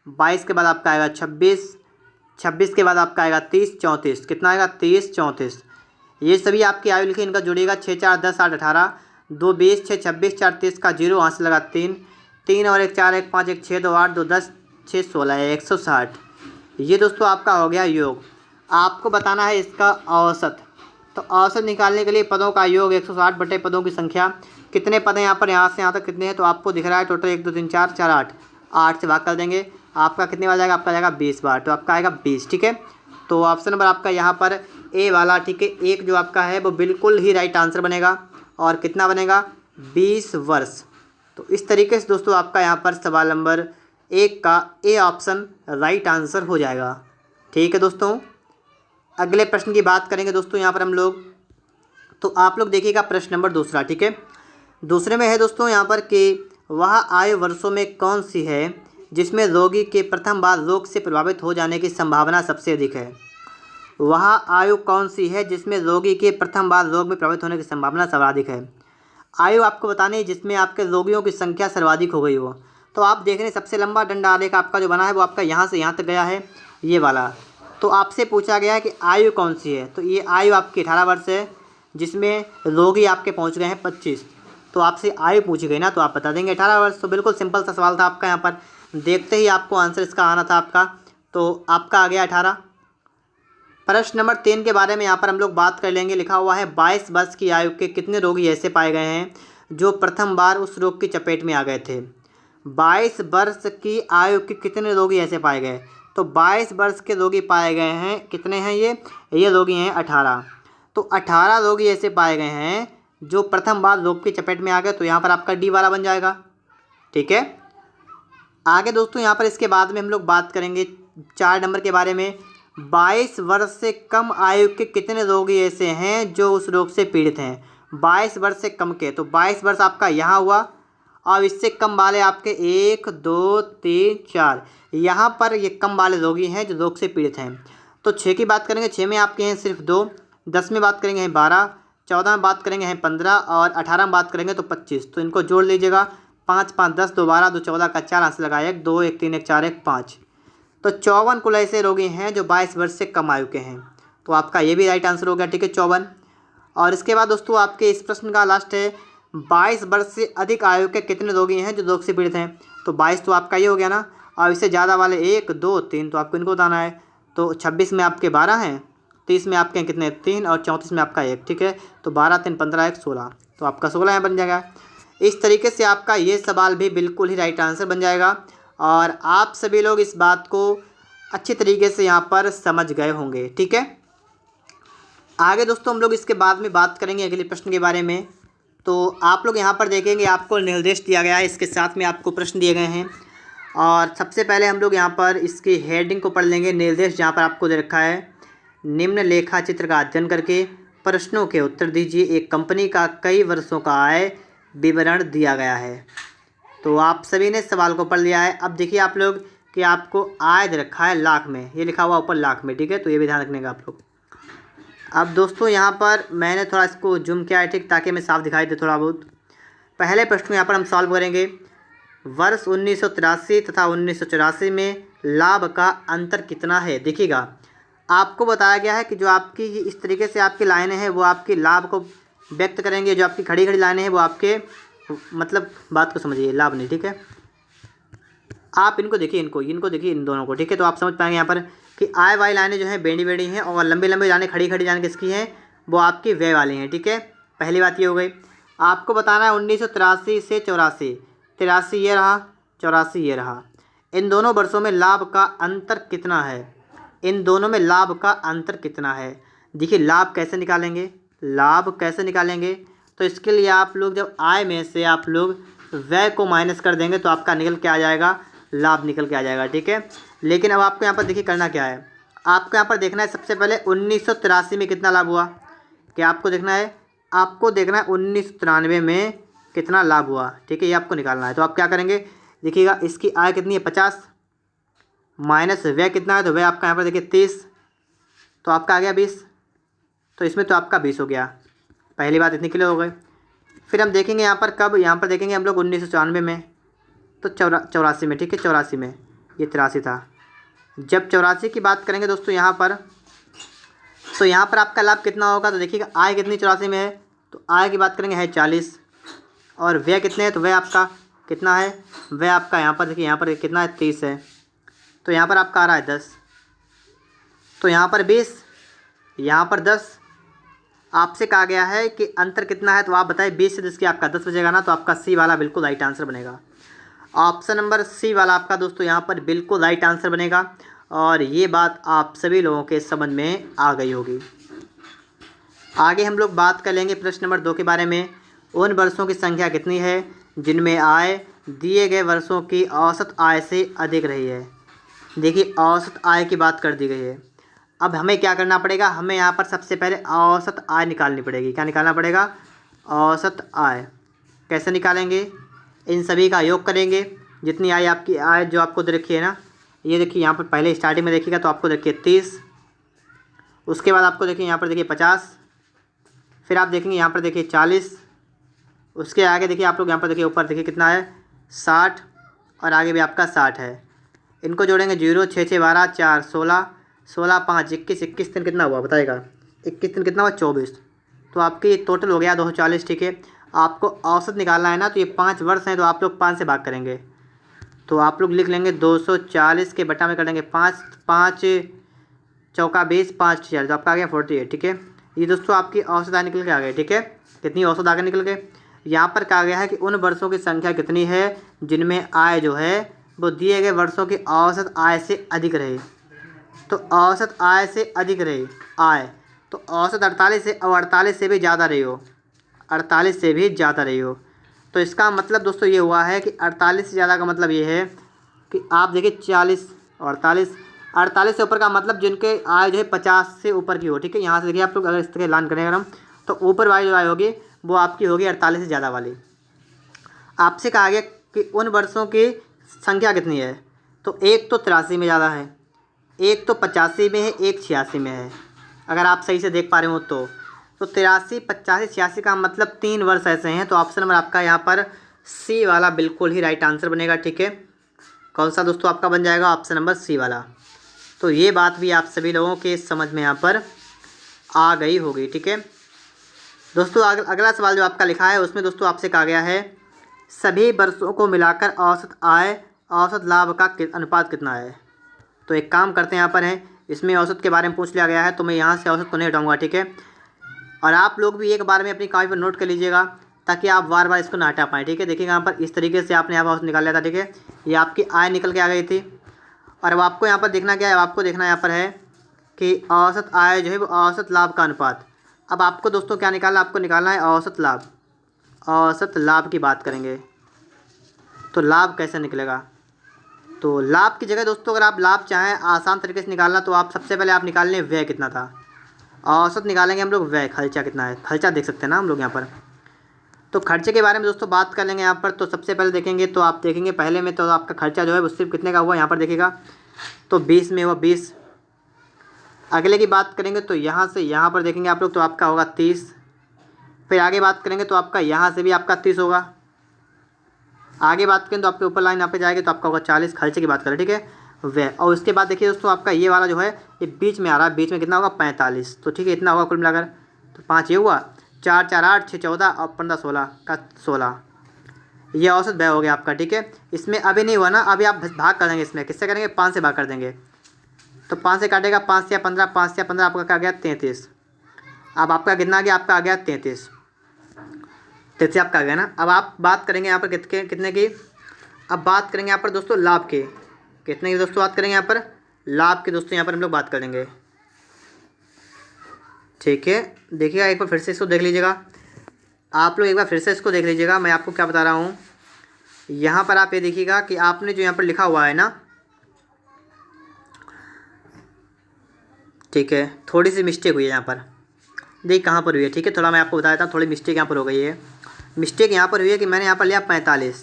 22 के बाद आपका आएगा 26, 26 के बाद आपका आएगा 30, 34। कितना आएगा, 30, 34। ये सभी आपकी आयु लिखी, इनका जोड़िएगा। 6 4 10 8 18, 2 20, 6 26, 4 30 का 0, वहाँ से लगा 3, 3 और 1 4, 1 5, 1 6, 2 8, 2 10, 6 16 है 160। ये दोस्तों आपका हो गया योग। आपको बताना है इसका औसत। तो औसत निकालने के लिए पदों का योग 160 बटे पदों की संख्या। कितने पद हैं यहाँ पर, यहाँ से यहाँ तक कितने हैं, तो आपको दिख रहा है टोटल 1 2 3 4 4 8, 8 से भाग कर देंगे। आपका कितने बार जाएगा, आपका जाएगा 20 बार, तो आपका आएगा 20। ठीक है, तो ऑप्शन नंबर आपका यहाँ पर ए वाला, ठीक है, एक जो आपका है वो बिल्कुल ही राइट आंसर बनेगा। और कितना बनेगा, 20 वर्ष। तो इस तरीके से दोस्तों आपका यहाँ पर सवाल नंबर 1 का ए ऑप्शन राइट आंसर हो जाएगा। ठीक है दोस्तों, अगले प्रश्न की बात करेंगे दोस्तों यहाँ पर हम लोग। तो आप लोग देखिएगा प्रश्न नंबर दूसरा। ठीक है, दूसरे में है दोस्तों यहाँ पर कि वह आयु वर्षों में कौन सी है जिसमें रोगी के प्रथम बार रोग से प्रभावित हो जाने की संभावना सबसे अधिक है। वह आयु कौन सी है जिसमें रोगी के प्रथम बार रोग में प्रभावित होने की संभावना सर्वाधिक है। आयु आपको बतानी है जिसमें आपके रोगियों की संख्या सर्वाधिक हो गई हो। तो आप देख रहे हैं सबसे लंबा डंडा आलेख आपका जो बना है वो आपका यहाँ से यहाँ तक गया है, ये वाला। तो आपसे पूछा गया है कि आयु कौन सी है, तो ये आयु आपकी 18 वर्ष है जिसमें रोगी आपके पहुँच गए हैं 25। तो आपसे आयु पूछी गई ना, तो आप बता देंगे 18 वर्ष। तो बिल्कुल सिंपल सा सवाल था आपका, यहाँ पर देखते ही आपको आंसर इसका आना था आपका, तो आपका आ गया 18। प्रश्न नंबर 3 के बारे में यहाँ पर हम लोग बात कर लेंगे। लिखा हुआ है 22 वर्ष की आयु के कितने रोगी ऐसे पाए गए हैं जो प्रथम बार उस रोग की चपेट में आ गए थे। 22 वर्ष की आयु के कितने रोगी ऐसे पाए गए, तो 22 वर्ष के रोगी पाए गए हैं। कितने हैं ये रोगी हैं 18। तो 18 रोगी ऐसे पाए गए हैं जो प्रथम बार रोग की चपेट में आ गए, तो यहाँ पर आपका डी वाला बन जाएगा। ठीक है, आगे दोस्तों यहाँ पर इसके बाद में हम लोग बात करेंगे 4 नंबर के बारे में। 22 वर्ष से कम आयु के कितने रोगी ऐसे हैं जो उस रोग से पीड़ित हैं। 22 वर्ष से कम के, तो 22 वर्ष आपका यहाँ हुआ, और इससे कम वाले आपके 1 2 3 4, यहाँ पर ये कम वाले रोगी हैं जो रोग से पीड़ित हैं। तो 6 की बात करेंगे, 6 में आपके हैं सिर्फ 2, 10 में बात करेंगे हैं 12, 14 में बात करेंगे हैं 15, और 18 में बात करेंगे तो 25। तो इनको जोड़ लीजिएगा, 5 5 10, 2 12, 2 14 का 4 आंसर लगाया 1 2 1 3 1 4 1 5। तो 54 कुल ऐसे रोगी हैं जो 22 वर्ष से कम आयु के हैं। तो आपका ये भी राइट आंसर हो गया। ठीक है, 54। और इसके बाद दोस्तों आपके इस प्रश्न का लास्ट है 22 वर्ष से अधिक आयु के कितने रोगी हैं जो रोग से पीड़ित हैं। तो 22 तो आपका ये हो गया ना, और इससे ज़्यादा वाले 1 2 3, तो आपको इनको बताना है। तो 26 में आपके 12 हैं, 30 में आपके कितने 3, और 34 में आपका 1। ठीक है, तो 12 3 15 1 16, तो आपका 16 यहाँ बन जाएगा। इस तरीके से आपका ये सवाल भी बिल्कुल ही राइट आंसर बन जाएगा, और आप सभी लोग इस बात को अच्छी तरीके से यहाँ पर समझ गए होंगे। ठीक है, आगे दोस्तों हम लोग इसके बाद में बात करेंगे अगले प्रश्न के बारे में। तो आप लोग यहाँ पर देखेंगे आपको निर्देश दिया गया है, इसके साथ में आपको प्रश्न दिए गए हैं। और सबसे पहले हम लोग यहाँ पर इसकी हेडिंग को पढ़ लेंगे। निर्देश जहाँ पर आपको दे रखा है, निम्न लेखा चित्र का अध्ययन करके प्रश्नों के उत्तर दीजिए। एक कंपनी का कई वर्षों का आय विवरण दिया गया है। तो आप सभी ने सवाल को पढ़ लिया है। अब देखिए आप लोग कि आपको आय दे रखा है लाख में, ये लिखा हुआ ऊपर लाख में। ठीक है, तो ये भी ध्यान रखने का आप लोग। अब दोस्तों यहाँ पर मैंने थोड़ा इसको जूम किया है, ठीक, ताकि मैं साफ दिखाई दे थोड़ा बहुत। पहले प्रश्न को यहाँ पर हम सॉल्व करेंगे। वर्ष 1983 तथा 1984 में लाभ का अंतर कितना है। देखिएगा आपको बताया गया है कि जो आपकी इस तरीके से आपकी लाइनें हैं वो आपकी लाभ को व्यक्त करेंगे, जो आपकी खड़ी खड़ी लाइनें हैं वो आपके मतलब बात को समझिए, लाभ नहीं, ठीक है। आप इनको देखिए, इनको देखिए, इन दोनों को, ठीक है। तो आप समझ पाएंगे यहाँ पर कि आय वाली लाइनें जो है बेंडी बेंडी हैं, और लंबी लंबी लाइनें खड़ी खड़ी लाइनें किसकी हैं, वो आपकी व्यय वाली हैं, ठीक है। पहली बात ये हो गई। आपको बताना है 1983 से 84, 83 ये रहा, 84 ये रहा, इन दोनों वर्षों में लाभ का अंतर कितना है, इन दोनों में लाभ का अंतर कितना है। देखिए लाभ कैसे निकालेंगे, लाभ कैसे निकालेंगे, तो इसके लिए आप लोग जब आय में से आप लोग व्यय को माइनस कर देंगे तो आपका निकल के आ जाएगा, लाभ निकल के आ जाएगा, ठीक है। लेकिन अब आपको यहाँ पर देखिए करना क्या है, आपको यहाँ पर देखना है सबसे पहले 1983 में कितना लाभ हुआ, क्या आपको देखना है, आपको देखना है 1993 में कितना लाभ हुआ, ठीक है, ये आपको निकालना है। तो आप क्या करेंगे, देखिएगा इसकी आय कितनी है 50, माइनस व्यय कितना है, तो व्यय आपका यहाँ पर देखिए 30, तो आपका आ गया 20, तो इसमें तो आपका 20 हो गया। पहली बात इतनी क्लियर हो गई। फिर हम देखेंगे यहाँ पर कब, यहाँ पर देखेंगे हम लोग 1994 में, तो 84 में, ठीक है, 84 में, ये 83 था। जब 84 की बात करेंगे दोस्तों यहाँ पर, तो यहाँ पर आपका लाभ कितना होगा, तो देखिएगा आय कितनी 84 में है, तो आय की बात करेंगे है 40, और व्यय कितने हैं, तो व्यय आपका कितना है, व्यय आपका यहाँ पर देखिए, यहाँ पर कितना है 30 है, तो यहाँ पर आपका आ रहा है 10, तो यहाँ पर 20, यहाँ पर 10। आपसे कहा गया है कि अंतर कितना है, तो आप बताइए 20 से 10 की आपका 10 बचेगा ना, तो आपका सी वाला बिल्कुल राइट आंसर बनेगा। ऑप्शन नंबर सी वाला आपका दोस्तों यहाँ पर बिल्कुल राइट आंसर बनेगा, और ये बात आप सभी लोगों के समझ में आ गई होगी। आगे हम लोग बात कर लेंगे प्रश्न नंबर 2 के बारे में। उन वर्षों की संख्या कितनी है जिनमें आय दिए गए वर्षों की औसत आय से अधिक रही है। देखिए औसत आय की बात कर दी गई है। अब हमें क्या करना पड़ेगा, हमें यहाँ पर सबसे पहले औसत आय निकालनी पड़ेगी। क्या निकालना पड़ेगा, औसत आय। कैसे निकालेंगे, इन सभी का योग करेंगे, जितनी आय आपकी आय जो आपको दे रखी है ना, ये देखिए यहाँ पर पहले स्टार्टिंग में देखिएगा तो आपको देखिए 30, उसके बाद आपको देखिए यहाँ पर देखिए 50, फिर आप देखेंगे यहाँ पर देखिए 40, उसके आगे देखिए आप लोग यहाँ पर देखिए ऊपर देखिए कितना है 60, और आगे भी आपका 60 है। इनको जोड़ेंगे 0 6 6 12 4 16 16 5 21, 21 दिन कितना हुआ बताएगा, 21 दिन कितना हुआ 24, तो आपकी टोटल हो गया 240, ठीक है। आपको औसत निकालना है ना, तो ये 5 वर्ष हैं, तो आप लोग 5 से भाग करेंगे, तो आप लोग लिख लेंगे 240 के बटा में कर देंगे 5, 5 चौका 20, 5 40, तो आपका आ गया 48, ठीक है। ये दोस्तों आपकी औसत आय निकल के आ गई, ठीक है। कितनी औसत आगे निकल गए, यहाँ पर कहा गया है कि उन वर्षों की संख्या कितनी है जिनमें आय जो है वो दिए गए वर्षों की औसत आय से अधिक रहे। तो औसत आय से अधिक रही आय, तो औसत 48 से, और 48 से भी ज़्यादा रही हो, 48 से भी ज़्यादा रही हो, तो इसका मतलब दोस्तों ये हुआ है कि 48 से ज़्यादा का मतलब ये है कि आप देखिए 40 और 48, 48 से ऊपर का मतलब जिनके आय जो है 50 से ऊपर की हो, ठीक है। यहाँ से देखिए आप लोग अगर इस तरह ऐलान करेंगे हम, तो ऊपर वाली जो आय होगी वो आपकी होगी 48 से ज़्यादा वाली। आपसे कहा गया कि उन वर्षों की संख्या कितनी है, तो एक तो 83 में ज़्यादा है, एक तो 85 में है, एक 86 में है। अगर आप सही से देख पा रहे हो तो 83 85 86 का मतलब 3 वर्ष ऐसे हैं, तो ऑप्शन नंबर आपका यहाँ पर सी वाला बिल्कुल ही राइट आंसर बनेगा, ठीक है। कौन सा दोस्तों आपका बन जाएगा, ऑप्शन नंबर सी वाला। तो ये बात भी आप सभी लोगों के समझ में यहाँ पर आ गई होगी, ठीक है दोस्तों। अगला सवाल जो आपका लिखा है उसमें दोस्तों आपसे कहा गया है सभी वर्षों को मिलाकर औसत आय औसत लाभ का अनुपात कितना है। तो एक काम करते हैं, यहाँ पर है इसमें औसत के बारे में पूछ लिया गया है, तो मैं यहाँ से औसत को नहीं हटाऊँगा, ठीक है। और आप लोग भी एक बार में अपनी कॉपी पर नोट कर लीजिएगा ताकि आप बार बार इसको ना हटा पाएँ, ठीक है। देखिएगा यहाँ पर इस तरीके से आपने यहाँ पर औसत निकाल लिया था, ठीक है। ये आपकी आय निकल के आ गई थी, और अब आपको यहाँ पर देखना क्या है, आपको देखना यहाँ पर है कि औसत आय जो है वो औसत लाभ का अनुपात। अब आपको दोस्तों क्या निकालना, आपको निकालना है औसत लाभ। औसत लाभ की बात करेंगे तो लाभ कैसे निकलेगा, तो लाभ की जगह दोस्तों अगर आप लाभ चाहें आसान तरीके से निकालना, तो आप सबसे पहले आप निकाल लें व्यय कितना था। औसत निकालेंगे हम लोग व्यय, खर्चा कितना है, खर्चा देख सकते हैं ना हम लोग यहाँ पर। तो खर्चे के बारे में दोस्तों बात कर लेंगे यहाँ पर। तो सबसे पहले देखेंगे तो आप देखेंगे पहले में तो आपका खर्चा जो है वो सिर्फ कितने का हुआ, यहाँ पर देखिएगा तो 20 में हुआ 20। अगले की बात करेंगे तो यहाँ से यहाँ पर देखेंगे आप लोग तो आपका होगा 30। फिर आगे बात करेंगे तो आपका यहाँ से भी आपका 30 होगा। आगे बात करें तो आपके ऊपर लाइन यहाँ पे जाएगी तो आपका होगा 40। खर्चे की बात करें, ठीक है व्यय। और उसके बाद देखिए दोस्तों आपका ये वाला जो है ये बीच में आ रहा है, बीच में कितना होगा 45। तो ठीक है इतना होगा कुल मिलाकर। तो 5 ये हुआ, 4 4 8 6 14 और 15 16 का 16। ये औसत व्यय हो गया आपका, ठीक है। इसमें अभी नहीं हुआ ना, अभी आप भाग कर देंगे, इसमें किससे करेंगे, 5 से भाग कर देंगे। तो 5 से काटेगा, 5 या 15, 5 या 15 आपका क्या आ गया, 33। अब आपका कितना आ गया, आपका आ गया 33 आपका आ गया ना। अब आप बात करेंगे यहाँ पर कितने की, अब बात करेंगे यहाँ पर दोस्तों लाभ के, कितने की दोस्तों बात करेंगे यहाँ पर, लाभ के दोस्तों यहाँ पर हम लोग बात करेंगे, ठीक है। देखिएगा एक बार फिर से इसको देख लीजिएगा, आप लोग एक बार फिर से इसको देख लीजिएगा, मैं आपको क्या बता रहा हूँ। यहाँ पर आप ये देखिएगा कि आपने जो यहाँ पर लिखा हुआ है ना, ठीक है, थोड़ी सी मिस्टेक हुई है यहाँ पर, देखिए कहाँ पर हुई है, ठीक है। थोड़ा मैं आपको बता देता हूँ, थोड़ी मिस्टेक यहाँ पर हो गई है। मिस्टेक यहाँ पर हुई है कि मैंने यहाँ पर लिया 45,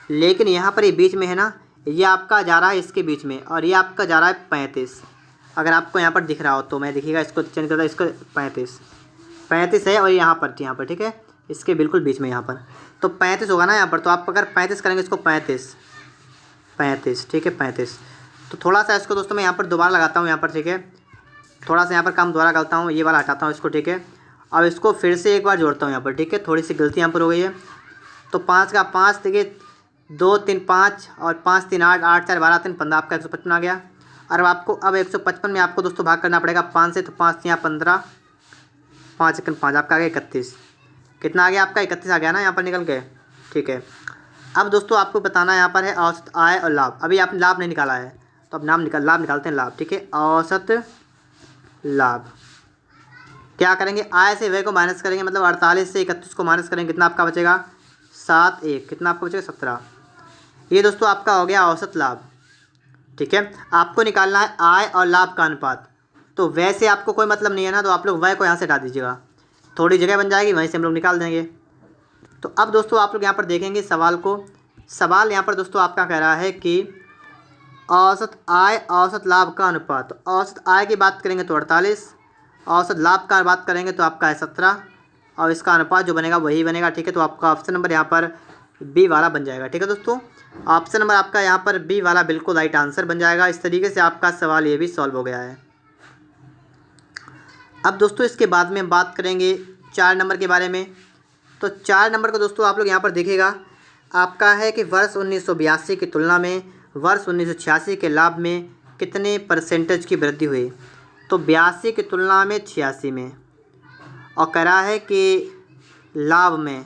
लेकिन यहाँ पर ये बीच में है ना, ये आपका जा रहा है इसके बीच में, और ये आपका जा रहा है 35। अगर आपको यहाँ पर दिख रहा हो तो मैं देखिएगा इसको चेंज करता, इसको 35 है, और यहाँ पर ठीक है, इसके बिल्कुल बीच में यहाँ पर, तो 35 होगा ना यहाँ पर। तो आप अगर 35 करेंगे इसको 35, ठीक है 35। तो थोड़ा सा इसको दोस्तों मैं यहाँ पर दोबारा लगाता हूँ यहाँ पर, ठीक है, थोड़ा सा यहाँ पर काम दोबारा करता हूँ, ये वाला हटाता हूँ इसको, ठीक है। अब इसको फिर से एक बार जोड़ता हूँ यहाँ पर, ठीक है, थोड़ी सी गलती यहाँ पर हो गई है। तो 5 का 5, देखिए 2 3 5 और 5 3 8, 8 4 12 3 15, आपका 155 आ गया। और आपको अब 155 में आपको दोस्तों भाग करना पड़ेगा 5 से, तो 5 यहाँ 15, 5 1 5, आपका आ गया 31। कितना आ गया आपका, 31 आ गया ना यहाँ पर निकल के, ठीक है। अब दोस्तों आपको बताना यहाँ पर है औसत आय और लाभ। अभी आपने लाभ नहीं निकाला है, तो अब लाभ निकालते हैं, लाभ, ठीक है। औसत लाभ क्या करेंगे, आय से व्यय को माइनस करेंगे, मतलब 48 से 31 को माइनस करेंगे, कितना आपका बचेगा 7 1, कितना आपका बचेगा 17। ये दोस्तों आपका हो गया औसत लाभ, ठीक है। आपको निकालना है आय और लाभ का अनुपात, तो व्यय से आपको कोई मतलब नहीं है ना, तो आप लोग व्यय को यहाँ से हटा दीजिएगा, थोड़ी जगह बन जाएगी, वहीं से हम लोग निकाल देंगे। तो अब दोस्तों आप लोग यहाँ पर देखेंगे सवाल को, सवाल यहाँ पर दोस्तों आपका कह रहा है कि औसत आय ऑसत लाभ का अनुपात। तो औसत आय की बात करेंगे तो 48, औसत लाभ का बात करेंगे तो आपका है 17, और इसका अनुपात जो बनेगा वही बनेगा, ठीक है। तो आपका ऑप्शन नंबर यहाँ पर बी वाला बन जाएगा, ठीक है दोस्तों। ऑप्शन नंबर आपका यहाँ पर बी वाला बिल्कुल राइट आंसर बन जाएगा। इस तरीके से आपका सवाल ये भी सॉल्व हो गया है। अब दोस्तों इसके बाद में हम बात करेंगे 4 नंबर के बारे में। तो 4 नंबर को दोस्तों आप लोग यहाँ पर देखिएगा, आपका है कि वर्ष 1982 की तुलना में वर्ष 1986 के लाभ में कितने परसेंटेज की वृद्धि हुई। तो 82 की तुलना में 86 में, और कह रहा है कि लाभ में,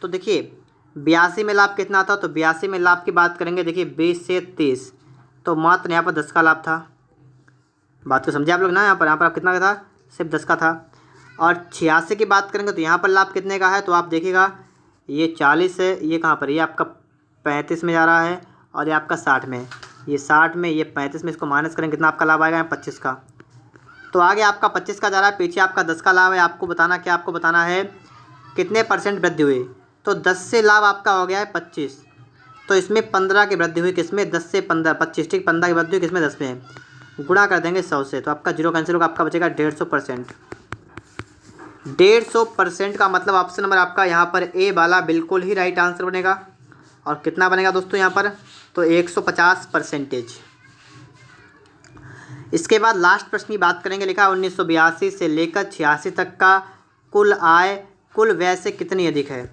तो देखिए 82 में लाभ कितना था, तो 82 में लाभ की बात करेंगे, देखिए 20 से 30, तो मात्र यहाँ पर 10 का लाभ था। बात को समझे आप लोग ना, यहाँ पर आप कितना का था, सिर्फ 10 का था। और 86 की बात करेंगे तो यहाँ पर लाभ कितने का है, तो आप देखिएगा ये 40 है, ये कहाँ पर, ये आपका 35 में जा रहा है, और ये आपका 60 में, ये 60 में, ये 35 में, इसको माइनस करेंगे कितना आपका लाभ आएगा, 25 का। तो आगे आपका 25 का जा रहा है, पीछे आपका 10 का लाभ है। आपको बताना क्या, आपको बताना है कितने परसेंट वृद्धि हुई। तो 10 से लाभ आपका हो गया है 25, तो इसमें 15 की वृद्धि हुई, किसमें 10 से 15, 25, ठीक, 15 की वृद्धि हुई किसमें, 10 में, गुणा कर देंगे 100 से, तो आपका 0 कैंसिल होगा, आपका बचेगा 150%। 150% का मतलब ऑप्शन नंबर आपका यहाँ पर ए वाला बिल्कुल ही राइट आंसर बनेगा। और कितना बनेगा दोस्तों यहाँ पर, तो 150%। इसके बाद लास्ट प्रश्न की बात करेंगे, लिखा 1982 से लेकर 86 तक का कुल आय कुल व्यय से कितनी अधिक है।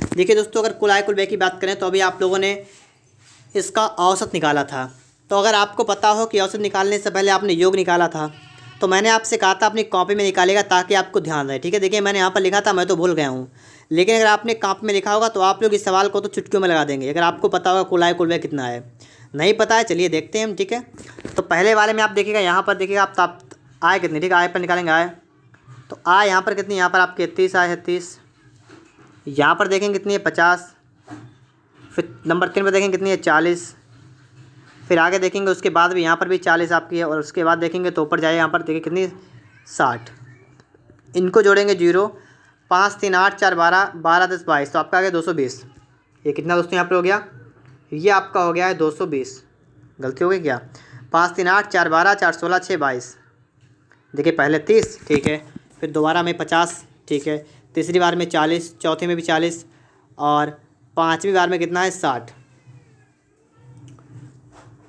देखिए दोस्तों, अगर कुल आय कुल व्यय की बात करें तो अभी आप लोगों ने इसका औसत निकाला था। तो अगर आपको पता हो कि औसत निकालने से पहले आपने योग निकाला था, तो मैंने आपसे कहा था अपनी कॉपी में निकालेगा ताकि आपको ध्यान रहे, ठीक है। देखिए मैंने यहाँ पर लिखा था, मैं तो भूल गया हूँ, लेकिन अगर आपने कॉपी में लिखा होगा तो आप लोग इस सवाल को तो चुटकियों में लगा देंगे, अगर आपको पता होगा कुल आय कुल व्यय कितना है। नहीं पता है, चलिए देखते हैं हम, ठीक है। तो पहले वाले में आप देखिएगा, यहाँ पर देखिएगा आप आय कितनी, ठीक है, आय पर निकालेंगे आय। तो आय यहाँ पर कितनी, यहाँ पर आपकी 30 आय है, 30। यहाँ पर देखेंगे कितनी है, 50। फिर नंबर 3 पर देखेंगे कितनी है, 40। फिर आगे देखेंगे उसके बाद भी यहाँ पर भी 40 आपकी है, और उसके बाद देखेंगे तो ऊपर जाए, यहाँ पर देखिए कितनी, 60। इनको जोड़ेंगे 0, 5 3 8 4 12, 12 10 22, तो आपका आ गया 220। ये कितना दोस्तों यहाँ पर हो गया, ये आपका हो गया है 220। गलती हो गई क्या, 5 3 8 4 12 4 16 6 22। देखिए पहले 30, ठीक है, फिर दोबारा में 50, ठीक है, तीसरी बार में 40, चौथे में भी 40, और पाँचवीं बार में कितना है, 60।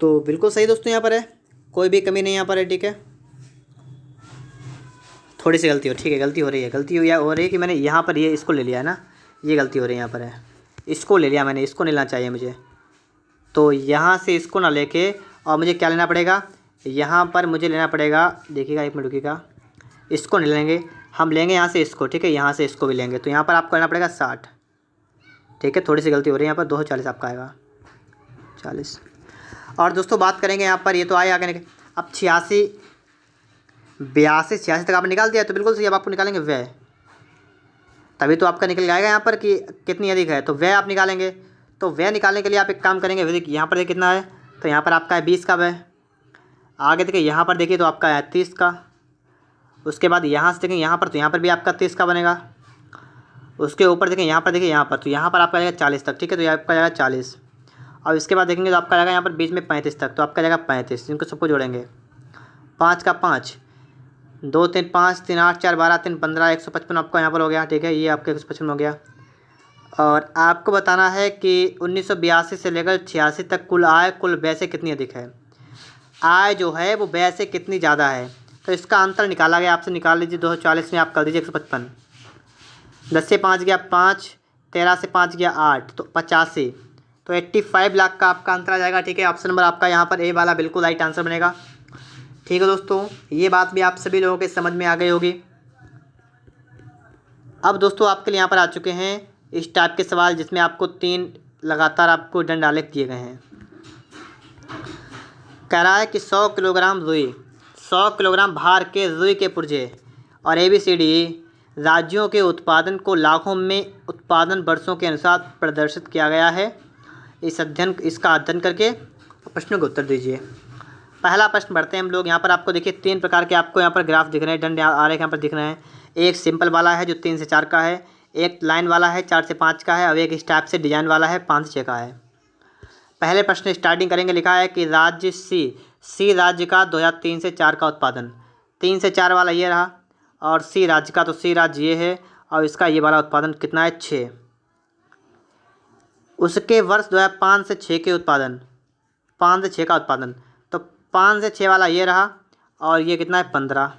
तो बिल्कुल सही दोस्तों यहाँ पर है, कोई भी कमी नहीं यहाँ पर है, ठीक है। थोड़ी सी गलती हो, ठीक है, गलती हो रही है कि मैंने यहाँ पर ये इसको ले लिया है ना, ये गलती हो रही है यहाँ पर है। इसको ले लिया मैंने, इसको नहीं लेना चाहिए मुझे। तो यहाँ से इसको ना लेके और मुझे क्या लेना पड़ेगा, यहाँ पर मुझे लेना पड़ेगा, देखिएगा एक मिनट रुकिएगा, इसको नहीं लेंगे, हम लेंगे यहाँ से इसको, ठीक है, यहाँ से इसको भी लेंगे। तो यहाँ पर आपको लेना पड़ेगा 60, ठीक है, थोड़ी सी गलती हो रही है यहाँ पर, 240 आपका आएगा 40। और दोस्तों बात करेंगे यहाँ पर, ये तो आए आगे, अब 86 82 86 तक आपने निकाल दिया तो बिल्कुल सही। अब आपको निकालेंगे व्यय, तभी तो आपका निकल जाएगा यहाँ पर कि कितनी अधिक है, तो व्यय आप निकालेंगे। तो व्यय निकालने के लिए आप एक काम करेंगे, देखिए यहाँ पर देखिए कितना है, तो यहाँ पर आपका है 20 का व्यय। आगे देखिए यहाँ पर देखिए तो आपका है 30 का। उसके बाद यहाँ से देखें यहाँ पर, तो यहाँ पर भी आपका 30 का बनेगा। उसके ऊपर देखें यहाँ पर, देखिए यहाँ पर, तो यहाँ पर आपका जाएगा 40 तक, ठीक है, तो यहाँ आपका जाएगा 40। और इसके बाद देखेंगे तो आपका जाएगा यहाँ पर बीच में 35 तक, तो आपका जाएगा 35। इनको सबको जोड़ेंगे, 5 का 5, 2 3 5 3 8 4 12 3 15, 155 आपका यहाँ पर हो गया, ठीक है, ये आपका 155 हो गया। और आपको बताना है कि 1982 से लेकर 86 तक कुल आय कुल व्यय से कितनी अधिक है। आय जो है वो व्यय से कितनी ज़्यादा है, तो इसका अंतर निकाला गया, आपसे निकाल लीजिए। 240 में आप कर दीजिए 155, 10 से 5 गया 5, 13 से 5 गया 8, तो 85, तो 85 लाख का आपका अंतर आ जाएगा, ठीक है। ऑप्शन नंबर आपका यहाँ पर ए वाला बिल्कुल राइट आंसर बनेगा, ठीक है दोस्तों। ये बात भी आप सभी लोगों के समझ में आ गई होगी। अब दोस्तों आपके लिए यहाँ पर आ चुके हैं इस टाइप के सवाल, जिसमें आपको 3 लगातार आपको डंड आलेख दिए गए हैं। कह रहा है कि 100 किलोग्राम रुई, 100 किलोग्राम भार के रुई के पुर्जे और ABCD राज्यों के उत्पादन को लाखों में उत्पादन वर्षों के अनुसार प्रदर्शित किया गया है। इसका अध्ययन करके प्रश्नों का उत्तर दीजिए। पहला प्रश्न बढ़ते हैं हम लोग। यहाँ पर आपको देखिए 3 प्रकार के आपको यहाँ पर ग्राफ दिख रहे हैं, डंडे आरेख यहाँ पर दिख रहे हैं। एक सिंपल वाला है जो 3 से 4 का है, एक लाइन वाला है 4 से 5 का है, और एक इस टाइप से डिजाइन वाला है 5 से 6 का है। पहले प्रश्न स्टार्टिंग करेंगे, लिखा है कि राज्य सी राज्य का 2003 से 4 का उत्पादन, 3 से 4 वाला ये रहा, और सी राज्य का, तो सी राज्य ये है, और इसका ये वाला उत्पादन कितना है 6। उसके वर्ष 2005 से 6 के उत्पादन, 5 से 6 का उत्पादन, तो 5 से 6 वाला ये रहा, और ये कितना है 15,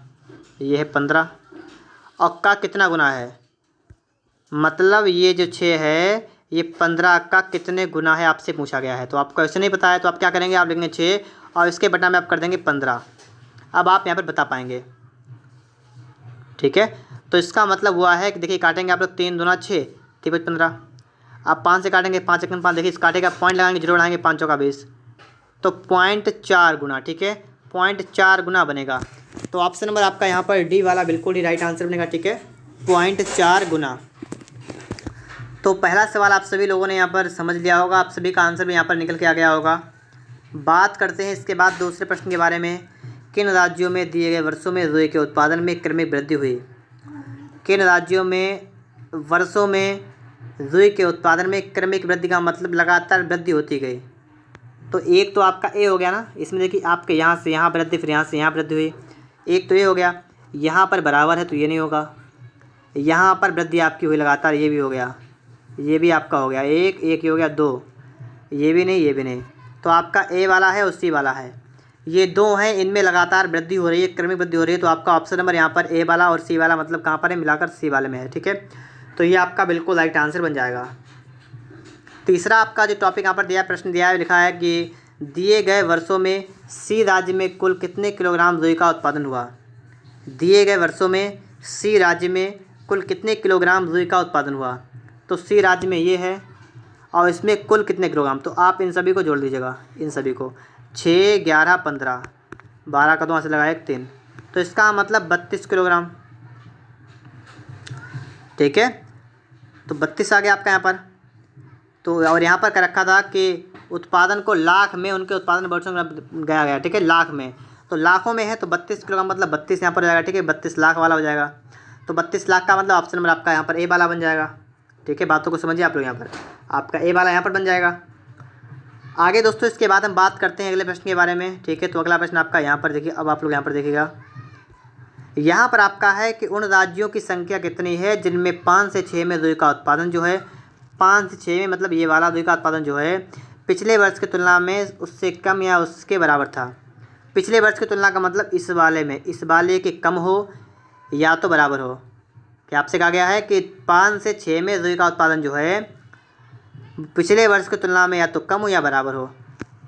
ये है 15, और का कितना गुना है, मतलब ये जो 6 है ये 15 का कितने गुना है आपसे पूछा गया है। तो आपको ऐसे नहीं पता है तो आप क्या करेंगे, आप लिखेंगे 6 और इसके बटा में आप कर देंगे 15। अब आप यहाँ पर बता पाएंगे, ठीक है। तो इसका मतलब हुआ है कि देखिए काटेंगे आप लोग, 3 दूना 6, 3 5 15। आप 5 से काटेंगे, 5 1 5, देखिए इस काटेगा पॉइंट लगाएंगे, जीरो बढ़ाएंगे, 5 चौका 20, तो 0.4 गुना, ठीक है, 0.4 गुना बनेगा। तो ऑप्शन नंबर आपका यहाँ पर डी वाला बिल्कुल ही राइट आंसर बनेगा, ठीक है, 0.4 गुना। तो पहला सवाल आप सभी लोगों ने यहाँ पर समझ लिया होगा, आप सभी का आंसर भी यहाँ पर निकल के आ गया होगा। बात करते हैं इसके बाद दूसरे प्रश्न के बारे में। किन राज्यों में दिए गए वर्षों में रुई के उत्पादन में क्रमिक वृद्धि हुई। किन राज्यों में वर्षों में रुई के उत्पादन में क्रमिक वृद्धि का मतलब लगातार वृद्धि होती गई। तो एक तो आपका ए हो गया ना, इसमें देखिए आपके यहाँ से यहाँ वृद्धि, फिर यहाँ से यहाँ वृद्धि हुई, एक तो ये हो गया। यहाँ पर बराबर है तो ये नहीं होगा, यहाँ पर वृद्धि आपकी हुई लगातार, ये भी हो गया, ये भी आपका हो गया, एक ये हो गया 2, ये भी नहीं, ये भी नहीं। तो आपका ए वाला है और सी वाला है, ये 2 हैं, इनमें लगातार वृद्धि हो रही है, क्रमिक वृद्धि हो रही है। तो आपका ऑप्शन नंबर यहाँ पर ए वाला और सी वाला मतलब कहाँ पर है, मिलाकर सी वाले में है, ठीक है। तो ये आपका बिल्कुल राइट आंसर बन जाएगा। तीसरा आपका जो टॉपिक यहाँ पर दिया, प्रश्न दिया है, लिखा है कि दिए गए वर्षों में सी राज्य में कुल कितने किलोग्राम रुई का उत्पादन हुआ। दिए गए वर्षों में सी राज्य में कुल कितने किलोग्राम रुई का उत्पादन हुआ। तो सी राज्य में ये है, और इसमें कुल कितने किलोग्राम, तो आप इन सभी को जोड़ दीजिएगा, इन सभी को 6 11 15, 12 का तो वहाँ से लगाया 3, तो इसका मतलब 32 किलोग्राम, ठीक है। तो 32 आ गया आपका यहाँ पर। तो और यहाँ पर क्या रखा था कि उत्पादन को लाख में उनके उत्पादन वर्षों में गया, ठीक है, लाख में, तो लाखों में है तो 32 किलोग्राम मतलब 32 यहाँ पर हो जाएगा, ठीक है, 32 लाख वाला हो जाएगा। तो 32 लाख का मतलब ऑप्शन नंबर आपका यहाँ पर ए वाला बन जाएगा, ठीक है। बातों को समझिए आप लोग, यहाँ पर आपका ए वाला यहाँ पर बन जाएगा। आगे दोस्तों इसके बाद हम बात करते हैं अगले प्रश्न के बारे में, ठीक है। तो अगला प्रश्न आपका यहाँ पर देखिए, अब आप लोग यहाँ पर देखिएगा, यहाँ पर आपका है कि उन राज्यों की संख्या कितनी है जिनमें 5 से 6 में रुई का उत्पादन जो है, 5 से 6 में मतलब ये वाला रुई का उत्पादन जो है पिछले वर्ष की तुलना में उससे कम या उसके बराबर था। पिछले वर्ष की तुलना का मतलब इस वाले में, इस वाले के कम हो या तो बराबर हो। क्या आपसे कहा गया है कि 5 से 6 में रुई का उत्पादन जो है पिछले वर्ष की तुलना में या तो कम हो या बराबर हो।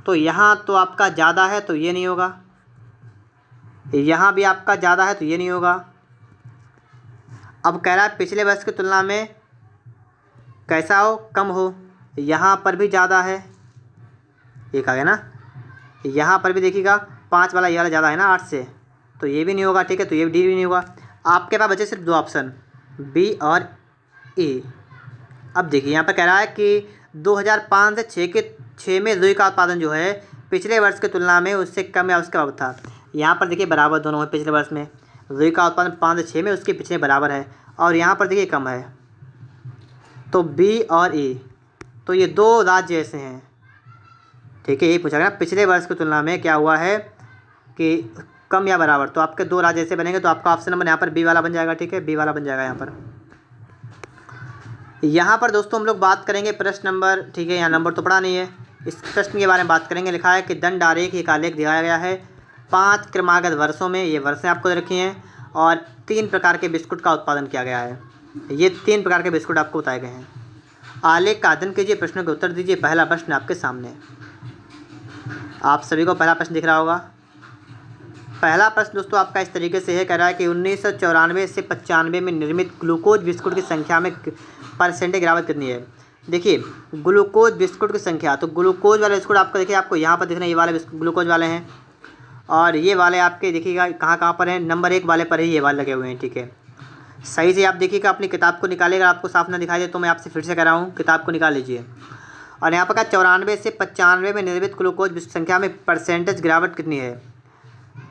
तो यहाँ तो आपका ज़्यादा है तो ये नहीं होगा, यहाँ भी आपका ज़्यादा है तो ये नहीं होगा। अब कह रहा है पिछले वर्ष की तुलना में कैसा हो, कम हो। यहाँ पर भी ज़्यादा है, एक आ गया ना। यहाँ पर भी देखिएगा 5 वाला ये वाला ज़्यादा है ना 8 से, तो ये भी नहीं होगा। ठीक है, तो ये डी भी नहीं होगा। आपके पास बचे सिर्फ 2 ऑप्शन, बी और ए। अब देखिए यहाँ पर कह रहा है कि 2005 से 6 में रुई का उत्पादन जो है पिछले वर्ष की तुलना में उससे कम या उसके बराबर था। यहाँ पर देखिए बराबर दोनों है, पिछले वर्ष में रुई का उत्पादन 5 से 6 में उसके पिछले बराबर है, और यहाँ पर देखिए कम है। तो बी और ए, तो ये 2 राज्य ऐसे हैं। ठीक है, यही पूछा गया पिछले वर्ष की तुलना में क्या हुआ है कि कम या बराबर। तो आपके 2 राज्य ऐसे बनेंगे, तो आपका ऑप्शन नंबर यहाँ पर बी वाला बन जाएगा। ठीक है, बी वाला बन जाएगा यहाँ पर दोस्तों हम लोग बात करेंगे प्रश्न नंबर, ठीक है, यहाँ नंबर तो पढ़ा नहीं है, इस प्रश्न के बारे में बात करेंगे। लिखा है कि दंड आरेख एक आलेख दिखाया गया है 5 क्रमागत वर्षों में, ये वर्षें आपको दे रखी हैं, और 3 प्रकार के बिस्कुट का उत्पादन किया गया है। ये 3 प्रकार के बिस्कुट आपको बताए गए हैं। आलेख का अध्ययन कीजिए, प्रश्नों के उत्तर दीजिए। पहला प्रश्न आपके सामने, आप सभी को पहला प्रश्न दिख रहा होगा। पहला प्रश्न दोस्तों आपका इस तरीके से है, कह रहा है कि 1994 से 95 में निर्मित ग्लूकोज बिस्कुट की संख्या में परसेंटेज गिरावट कितनी है। देखिए ग्लूकोज बिस्कुट की संख्या, तो ग्लूकोज वाले बिस्कुट आपको देखिए, आपको यहाँ पर दिख रहे हैं, ये वाले ग्लूकोज वाले हैं, और ये वाले आपके देखिएगा कहाँ कहाँ पर हैं, नंबर 1 वाले पर ही ये वाले लगे हुए हैं। ठीक है, सही से आप देखिएगा, अपनी किताब को निकालिएगा, आपको साफ ना दिखाई दे तो मैं आपसे फिर से कह रहा हूँ, किताब को निकाल लीजिए। और यहाँ पर क्या 94 से 95 में निर्मित ग्लूकोज संख्या में परसेंटेज गिरावट कितनी है।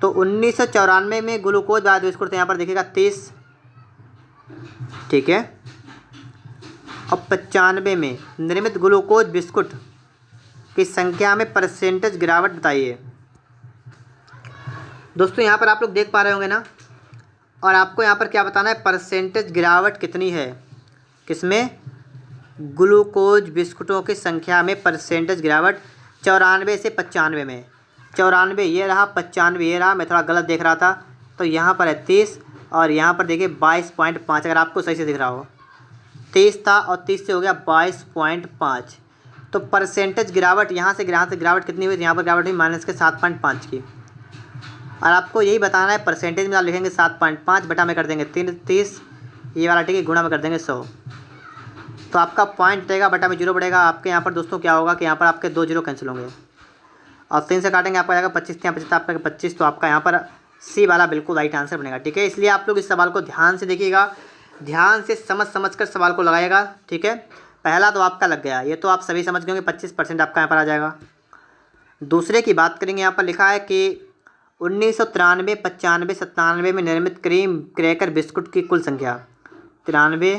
तो 1994 में ग्लूकोज वाले बिस्कुट थे, यहाँ पर देखिएगा 30, ठीक है, और 95 में निर्मित ग्लूकोज बिस्कुट की संख्या में परसेंटेज गिरावट बताइए। दोस्तों यहाँ पर आप लोग देख पा रहे होंगे ना, और आपको यहाँ पर क्या बताना है, परसेंटेज गिरावट कितनी है, किसमें, ग्लूकोज बिस्कुटों की संख्या में परसेंटेज गिरावट 94 से 95 में। 94 ये रहा, 95 ये रहा, मैं थोड़ा गलत देख रहा था, तो यहाँ पर है 30, और यहाँ पर देखिए 22.5, अगर आपको सही से दिख रहा हो, 30 था और 30 से हो गया 22.5। तो परसेंटेज गिरावट यहाँ से गिरावट कितनी हुई, यहाँ पर गिरावट हुई माइनस के 7.5 की। और आपको यही बताना है, परसेंटेज में आप लिखेंगे 7.5 बटा में कर देंगे 30, ये वाला ठीक है, गुणा में कर देंगे 100, तो आपका पॉइंट रहेगा, बटा में 0 बढ़ेगा। आपके यहाँ पर दोस्तों क्या होगा कि यहाँ पर आपके 2 0 कैंसिल होंगे, और 3 से काटेंगे आपका जाएगा 25, यहाँ 25 आपका 25, तो आपका यहाँ पर सी वाला बिल्कुल राइट आंसर बनेगा। ठीक है, इसलिए आप लोग इस सवाल को ध्यान से देखिएगा, ध्यान से समझ कर सवाल को लगाइएगा। ठीक है, पहला तो आपका लग गया, ये तो आप सभी समझ गए होंगे, 25% आपका यहाँ पर आ जाएगा। दूसरे की बात करेंगे, यहाँ पर लिखा है कि 1993, 95, 97 में निर्मित क्रीम क्रैकर बिस्कुट की कुल संख्या। 93,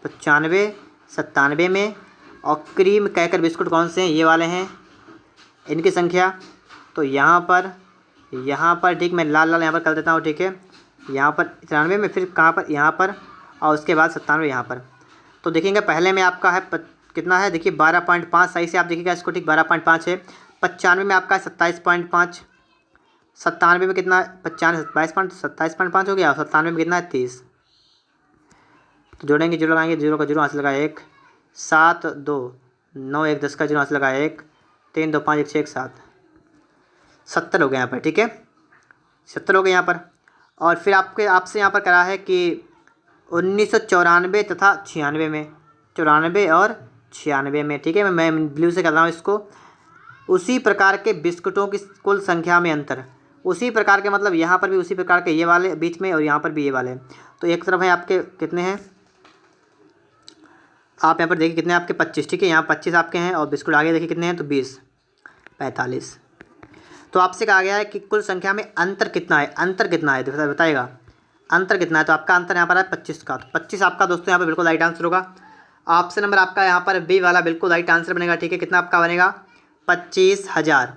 95, 97 में, और क्रीम क्रैकर बिस्कुट कौन से हैं, ये वाले हैं, इनकी संख्या। तो यहाँ पर ठीक, मैं लाल यहाँ पर कर देता हूँ। ठीक है, यहाँ पर 93 में, फिर कहाँ पर, यहाँ पर, और उसके बाद 97 यहाँ पर। तो देखेंगे पहले में आपका है कितना है, देखिए 12.5, सही से आप देखिएगा इसको, ठीक 12.5 है। 95 में आपका 27.5, 97 में कितना, 27.5 हो गया, और 97 में कितना है 30। तो जोड़ेंगे, जीरो लगाएंगे, 0 का 0 हाथ लगा 1, 7 2 9 1 10 का 0 हाथ लगा 1, 3 2 5 1 6 1 7, 70 हो गए यहाँ पर। ठीक है, 70 हो गए यहाँ पर। और फिर आपसे यहाँ पर करा है कि 1994 तथा 96 में, 94 और 96 में। ठीक है, मैं ब्लू से कर रहा हूँ इसको। उसी प्रकार के बिस्कुटों की कुल संख्या में अंतर, उसी प्रकार के मतलब यहाँ पर भी उसी प्रकार के ये वाले बीच में, और यहाँ पर भी ये वाले। तो एक तरफ है आपके कितने हैं, आप यहाँ पर देखिए कितने आपके 25। ठीक है, यहाँ 25 आपके हैं, और बिस्कुट आगे देखिए कितने हैं, तो 20, 45। तो आपसे कहा गया है कि कुल संख्या में अंतर कितना है, अंतर कितना है बताइएगा, अंतर कितना है। तो आपका अंतर यहाँ पर है 25 का, तो 25 आपका दोस्तों यहाँ पर बिल्कुल राइट आंसर होगा। ऑप्शन नंबर आपका यहाँ पर बी वाला बिल्कुल राइट आंसर बनेगा। ठीक है, कितना आपका बनेगा, 25,000।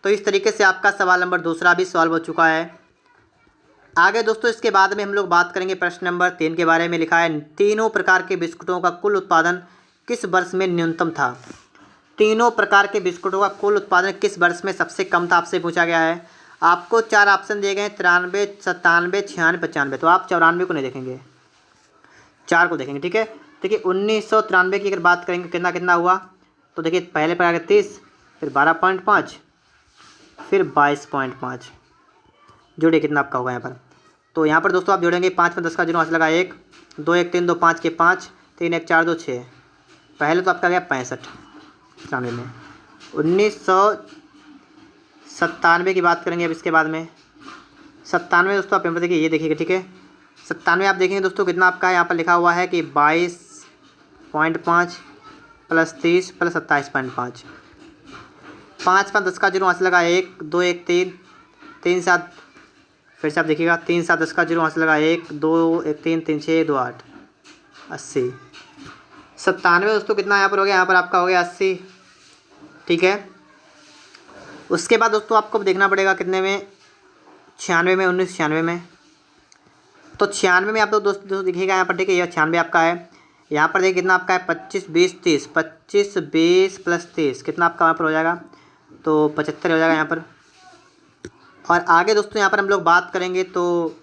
तो इस तरीके से आपका सवाल नंबर दूसरा भी सॉल्व हो चुका है। आगे दोस्तों इसके बाद में हम लोग बात करेंगे प्रश्न नंबर 3 के बारे में। लिखा है, तीनों प्रकार के बिस्कुटों का कुल उत्पादन किस वर्ष में न्यूनतम था। तीनों प्रकार के बिस्कुटों का कुल उत्पादन किस वर्ष में सबसे कम था, आपसे पूछा गया है। आपको 4 ऑप्शन दिए गए हैं, 93, 97, 96, 95। तो आप 94 को नहीं देखेंगे, 4 को देखेंगे। ठीक है, देखिए 1993 की अगर बात करेंगे कितना कितना हुआ, तो देखिए पहले पर आ गया 30, फिर 12.5, फिर 22.5, जोड़िए कितना आपका होगा यहाँ पर। तो यहाँ पर दोस्तों आप जोड़ेंगे 5 में 10 का जीरो हाथ लगा 1, 2 1 3 2 5 के 5, 3 1 4 2 6, पहले तो आपका गया 65 93 में। 1997 की बात करेंगे अब इसके बाद में। 97 दोस्तों आप यहाँ पर देखिए, ये देखिएगा ठीक है। 97 आप देखेंगे दोस्तों कितना आपका यहाँ पर लिखा हुआ है कि 22.5 प्लस 30 प्लस 27.5, 5 में 10 का जीरो हाथ लगा 1, 2 1 3, 3 7, फिर से आप देखिएगा 3 7 10 का जीरो हाथ लगा 1, 2 1 3 3 6 2 8, 80। 97 दोस्तों कितना यहाँ पर हो गया, यहाँ पर आपका हो गया 80, ठीक है। उसके बाद दोस्तों आपको देखना पड़ेगा कितने में, 96 में, 1996 में। तो 96 में आप लोग दोस्तों देखिएगा यहाँ पर ठीक है, यह 96 आपका है। यहाँ पर देखिए कितना आपका है 25 20 30, 25 20 प्लस 30 कितना आपका यहाँ पर हो जाएगा, तो 75 हो जाएगा यहाँ पर। और आगे दोस्तों यहाँ पर हम लोग बात करेंगे तो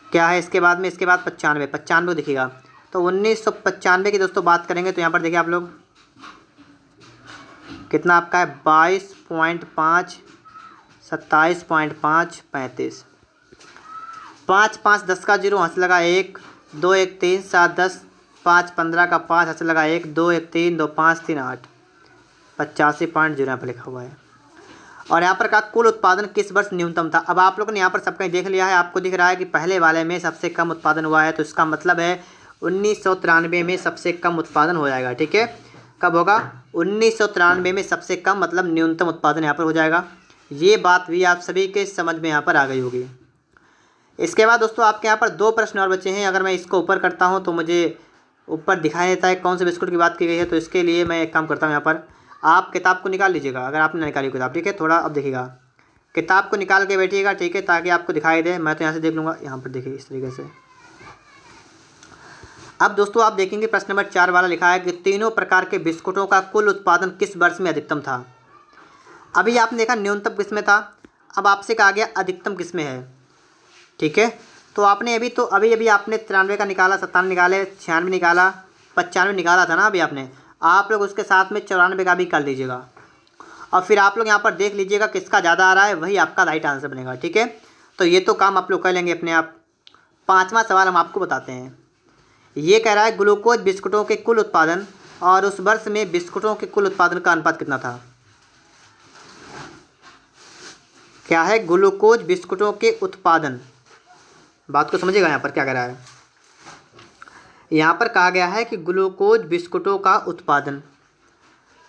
क्या है इसके बाद में, इसके बाद 95 को देखिएगा। तो 1995 की दोस्तों बात करेंगे तो यहाँ पर देखिए आप लोग कितना आपका है 22.5, 27.5, 35, 5 5 10 का जीरो हंस लगा 1, 2 1 3 7 10, 5 15 का 5 हंस लगा 1, 2 1 3 2 5 3 8, 85.0 यहाँ पर लिखा हुआ है। और यहाँ पर का कुल उत्पादन किस वर्ष न्यूनतम था। अब आप लोगों ने यहाँ पर सब कहीं देख लिया है, आपको दिख रहा है कि पहले वाले में सबसे कम उत्पादन हुआ है, तो इसका मतलब है 1993 में सबसे कम उत्पादन हो जाएगा, ठीक है। कब होगा, 1993 में सबसे कम मतलब न्यूनतम उत्पादन यहाँ पर हो जाएगा। ये बात भी आप सभी के समझ में यहाँ पर आ गई होगी। इसके बाद दोस्तों आपके यहाँ पर 2 प्रश्न और बचे हैं। अगर मैं इसको ऊपर करता हूँ तो मुझे ऊपर दिखाई देता है कौन से बिस्कुट की बात की गई है, तो इसके लिए मैं एक काम करता हूँ, यहाँ पर आप किताब को निकाल लीजिएगा, अगर आपने निकाली किताब, ठीक है। थोड़ा अब देखिएगा, किताब को निकाल के बैठिएगा, ठीक है, ताकि आपको दिखाई दे। मैं तो यहाँ से देख लूँगा, यहाँ पर देखिए इस तरीके से। अब दोस्तों आप देखेंगे प्रश्न नंबर 4 वाला लिखा है कि तीनों प्रकार के बिस्कुटों का कुल उत्पादन किस वर्ष में अधिकतम था। अभी आपने देखा न्यूनतम किस में था, अब आपसे कहा गया अधिकतम किस में है, ठीक है। तो आपने अभी आपने 93 का निकाला, 97 निकाले, 96 निकाला, 95 निकाला था ना अभी आपने। आप लोग उसके साथ में 94 का भी कर लीजिएगा, और फिर आप लोग यहाँ पर देख लीजिएगा किसका ज़्यादा आ रहा है, वही आपका राइट आंसर बनेगा, ठीक है। तो ये तो काम आप लोग कर लेंगे अपने आप। 5वां सवाल हम आपको बताते हैं। ये कह रहा है ग्लूकोज बिस्कुटों के कुल उत्पादन और उस वर्ष में बिस्कुटों के कुल उत्पादन का अनुपात कितना था। क्या है, ग्लूकोज बिस्कुटों के उत्पादन, बात को समझिएगा। यहाँ पर क्या कह रहा है, यहाँ पर कहा गया है कि ग्लूकोज बिस्कुटों का उत्पादन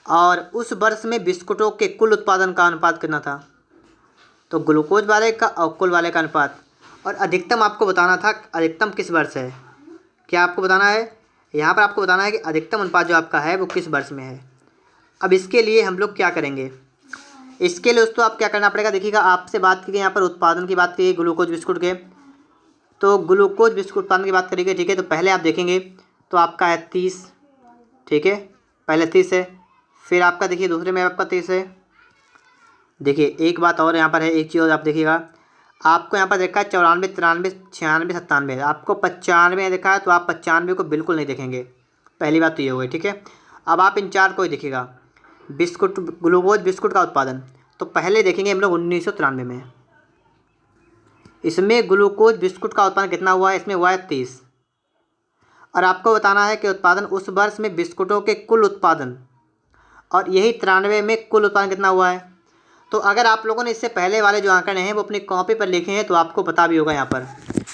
और उस वर्ष में बिस्कुटों के कुल उत्पादन का अनुपात कितना था। तो ग्लूकोज वाले का और कुल वाले का अनुपात, और अधिकतम आपको बताना था अधिकतम किस वर्ष है। क्या आपको बताना है, यहाँ पर आपको बताना है कि अधिकतम अनुपात जो आपका है वो किस वर्ष में है। अब इसके लिए हम लोग क्या करेंगे, इसके लिए दोस्तों आप क्या करना पड़ेगा, देखिएगा आपसे बात की गई, यहाँ पर उत्पादन की बात की गई ग्लूकोज बिस्कुट के, तो ग्लूकोज बिस्कुट उत्पादन की बात करेंगे, ठीक है। तो पहले आप देखेंगे तो आपका है 30, ठीक है, पहले 30 है, फिर आपका देखिए दूसरे में आपका 30 है। देखिए एक बात और यहाँ पर है, एक चीज़ और आप देखिएगा, आपको यहाँ पर देखा है 94 93 96 97, आपको 95 देखा है, तो आप 95 को बिल्कुल नहीं देखेंगे, पहली बात तो ये हो गई, ठीक है। अब आप इन 4 को ही देखिएगा, बिस्कुट ग्लूकोज बिस्कुट का उत्पादन, तो पहले देखेंगे हम लोग 1993 में, इसमें ग्लूकोज बिस्कुट का उत्पादन कितना हुआ है, इसमें हुआ है 30, और आपको बताना है कि उत्पादन उस वर्ष में बिस्कुटों के कुल उत्पादन, और यही 93 में कुल उत्पादन कितना हुआ है। तो अगर आप लोगों ने इससे पहले वाले जो आंकड़े हैं वो अपनी कॉपी पर लिखे हैं तो आपको पता भी होगा यहाँ पर,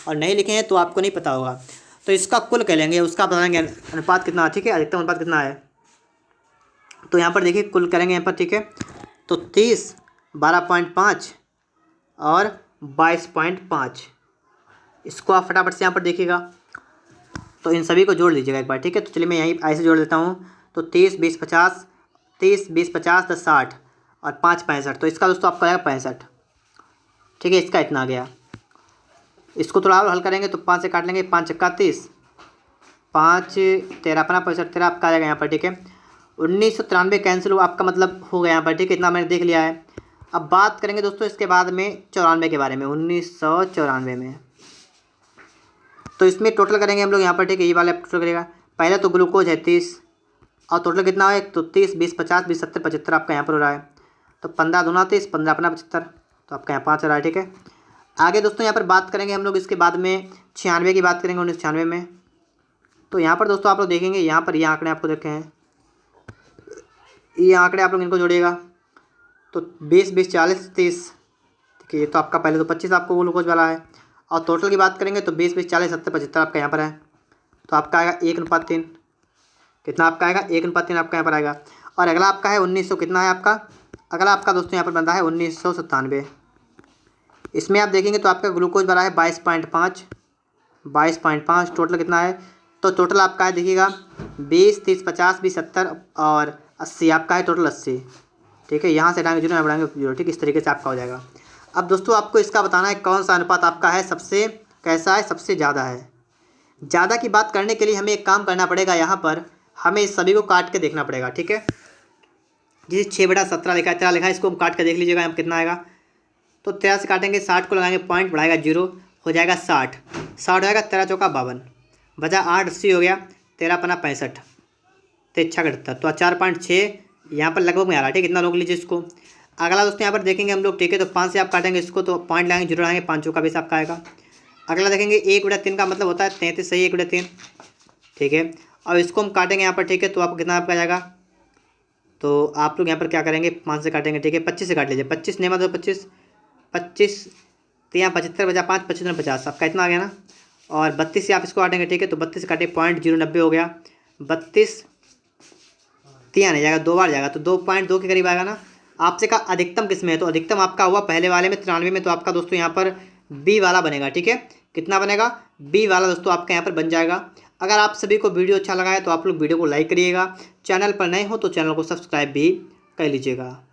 और नहीं लिखे हैं तो आपको नहीं पता होगा। तो इसका कुल कह लेंगे, उसका बताएंगे अनुपात कितना, ठीक है, अधिकतम अनुपात कितना है। तो यहाँ पर देखिए कुल करेंगे यहाँ पर, ठीक है। तो 30, 12.5 और 22.5, इसको आप फटाफट से यहाँ पर देखिएगा, तो इन सभी को जोड़ लीजिएगा एक बार, ठीक है। तो चलिए मैं यहीं ऐसे जोड़ देता हूँ। तो 30 20 50, 30 20 50 10 60 और 5 65, तो इसका दोस्तों आपका आएगा 65, ठीक है। इसका इतना आ गया, इसको थोड़ा और हल करेंगे तो 5 से काट लेंगे, 5 चक्का 30, 5 13 अपना 65 13 आपका आ जाएगा यहाँ पर, ठीक है। 1993 कैंसिल हुआ आपका, मतलब हो गया यहाँ पर, ठीक है, इतना मैंने देख लिया है। अब बात करेंगे दोस्तों इसके बाद में 94 के बारे में, 1994 में। तो इसमें टोटल करेंगे हम लोग यहाँ पर, ठीक है। ये वाला टोटल करेगा, पहले तो ग्लूकोज है 30 और टोटल कितना है तो 30 20 50 20 70 75 आपका यहाँ पर हो रहा है। तो 15 दूना 30, 15 अपना 75, तो आपका यहाँ 5 हो रहा है, ठीक है। आगे दोस्तों यहाँ पर बात करेंगे हम लोग इसके बाद में 96 की बात करेंगे 1996 में। तो यहाँ पर दोस्तों आप लोग देखेंगे यहाँ पर ये आंकड़े आपको देखे हैं, ये आंकड़े आप लोग इनको जोड़िएगा तो 20 20 40 30, ठीक है। ये तो आपका पहले तो 25 आपको ग्लूकोज वाला है और टोटल की बात करेंगे तो 20 20 40 70 75 आपका यहाँ पर है। तो आपका आएगा 1:3, कितना आपका आएगा 1:3 आपका यहाँ पर आएगा। और अगला आपका है 1900, कितना है आपका अगला आपका दोस्तों यहाँ पर बनता है 1997। इसमें आप देखेंगे तो आपका ग्लूकोज वाला है 22.5, टोटल कितना है तो टोटल आपका है देखिएगा 20 30 50 20 70 और 80 आपका है, टोटल 80, ठीक है। यहाँ से हटाएंगे 0, यहाँ बढ़ाएंगे 0, ठीक। इस तरीके से आपका हो जाएगा। अब दोस्तों आपको इसका बताना है कौन सा अनुपात आपका है सबसे कैसा है, सबसे ज़्यादा है। ज़्यादा की बात करने के लिए हमें एक काम करना पड़ेगा, यहाँ पर हमें इस सभी को काट के देखना पड़ेगा, ठीक है। जिसे 6/17 लिखा है 13 लिखा है, इसको हम काट के देख लीजिएगा यहाँ कितना आएगा। तो 13 से काटेंगे, 60 को लगाएंगे, पॉइंट बढ़ाएगा 0, हो जाएगा 60 हो जाएगा, 13 चौका 52, बचा 8 80 हो गया, 13 पना 65, 6 78, तो 4.6 यहाँ पर लगभग में आ रहा है, ठीक। इतना लोग लीजिए इसको। अगला दोस्तों यहाँ पर देखेंगे हम लोग, ठीक है। तो 5 से आप काटेंगे इसको तो पॉइंट लगाएंगे 0 लगाएंगे, 5 चौका 20 आपका आएगा। अगला देखेंगे 1/3 का मतलब होता है 33, सही 1/3, ठीक है। और इसको हम काटेंगे यहाँ पर, ठीक है। तो आपको कितना आपका जाएगा, तो आप लोग यहाँ पर क्या करेंगे 5 से काटेंगे, ठीक है। 25 से काट लीजिए, 25 नहीं मतलब 25 तो यहाँ 75 बचा 5 25 50 आपका इतना आ गया ना। और 32 से आप इसको काटेंगे, ठीक है। तो 32 से काटे 0.090 हो गया, 32 3 नहीं जाएगा, 2 बार जाएगा तो 2.2 के करीब आएगा ना। आपसे का अधिकतम किस में है, तो अधिकतम आपका हुआ पहले वाले में 93 में, तो आपका दोस्तों यहाँ पर बी वाला बनेगा, ठीक है। कितना बनेगा बी वाला दोस्तों आपका यहाँ पर बन जाएगा। अगर आप सभी को वीडियो अच्छा लगा है तो आप लोग वीडियो को लाइक करिएगा, चैनल पर नए हो तो चैनल को सब्सक्राइब भी कर लीजिएगा।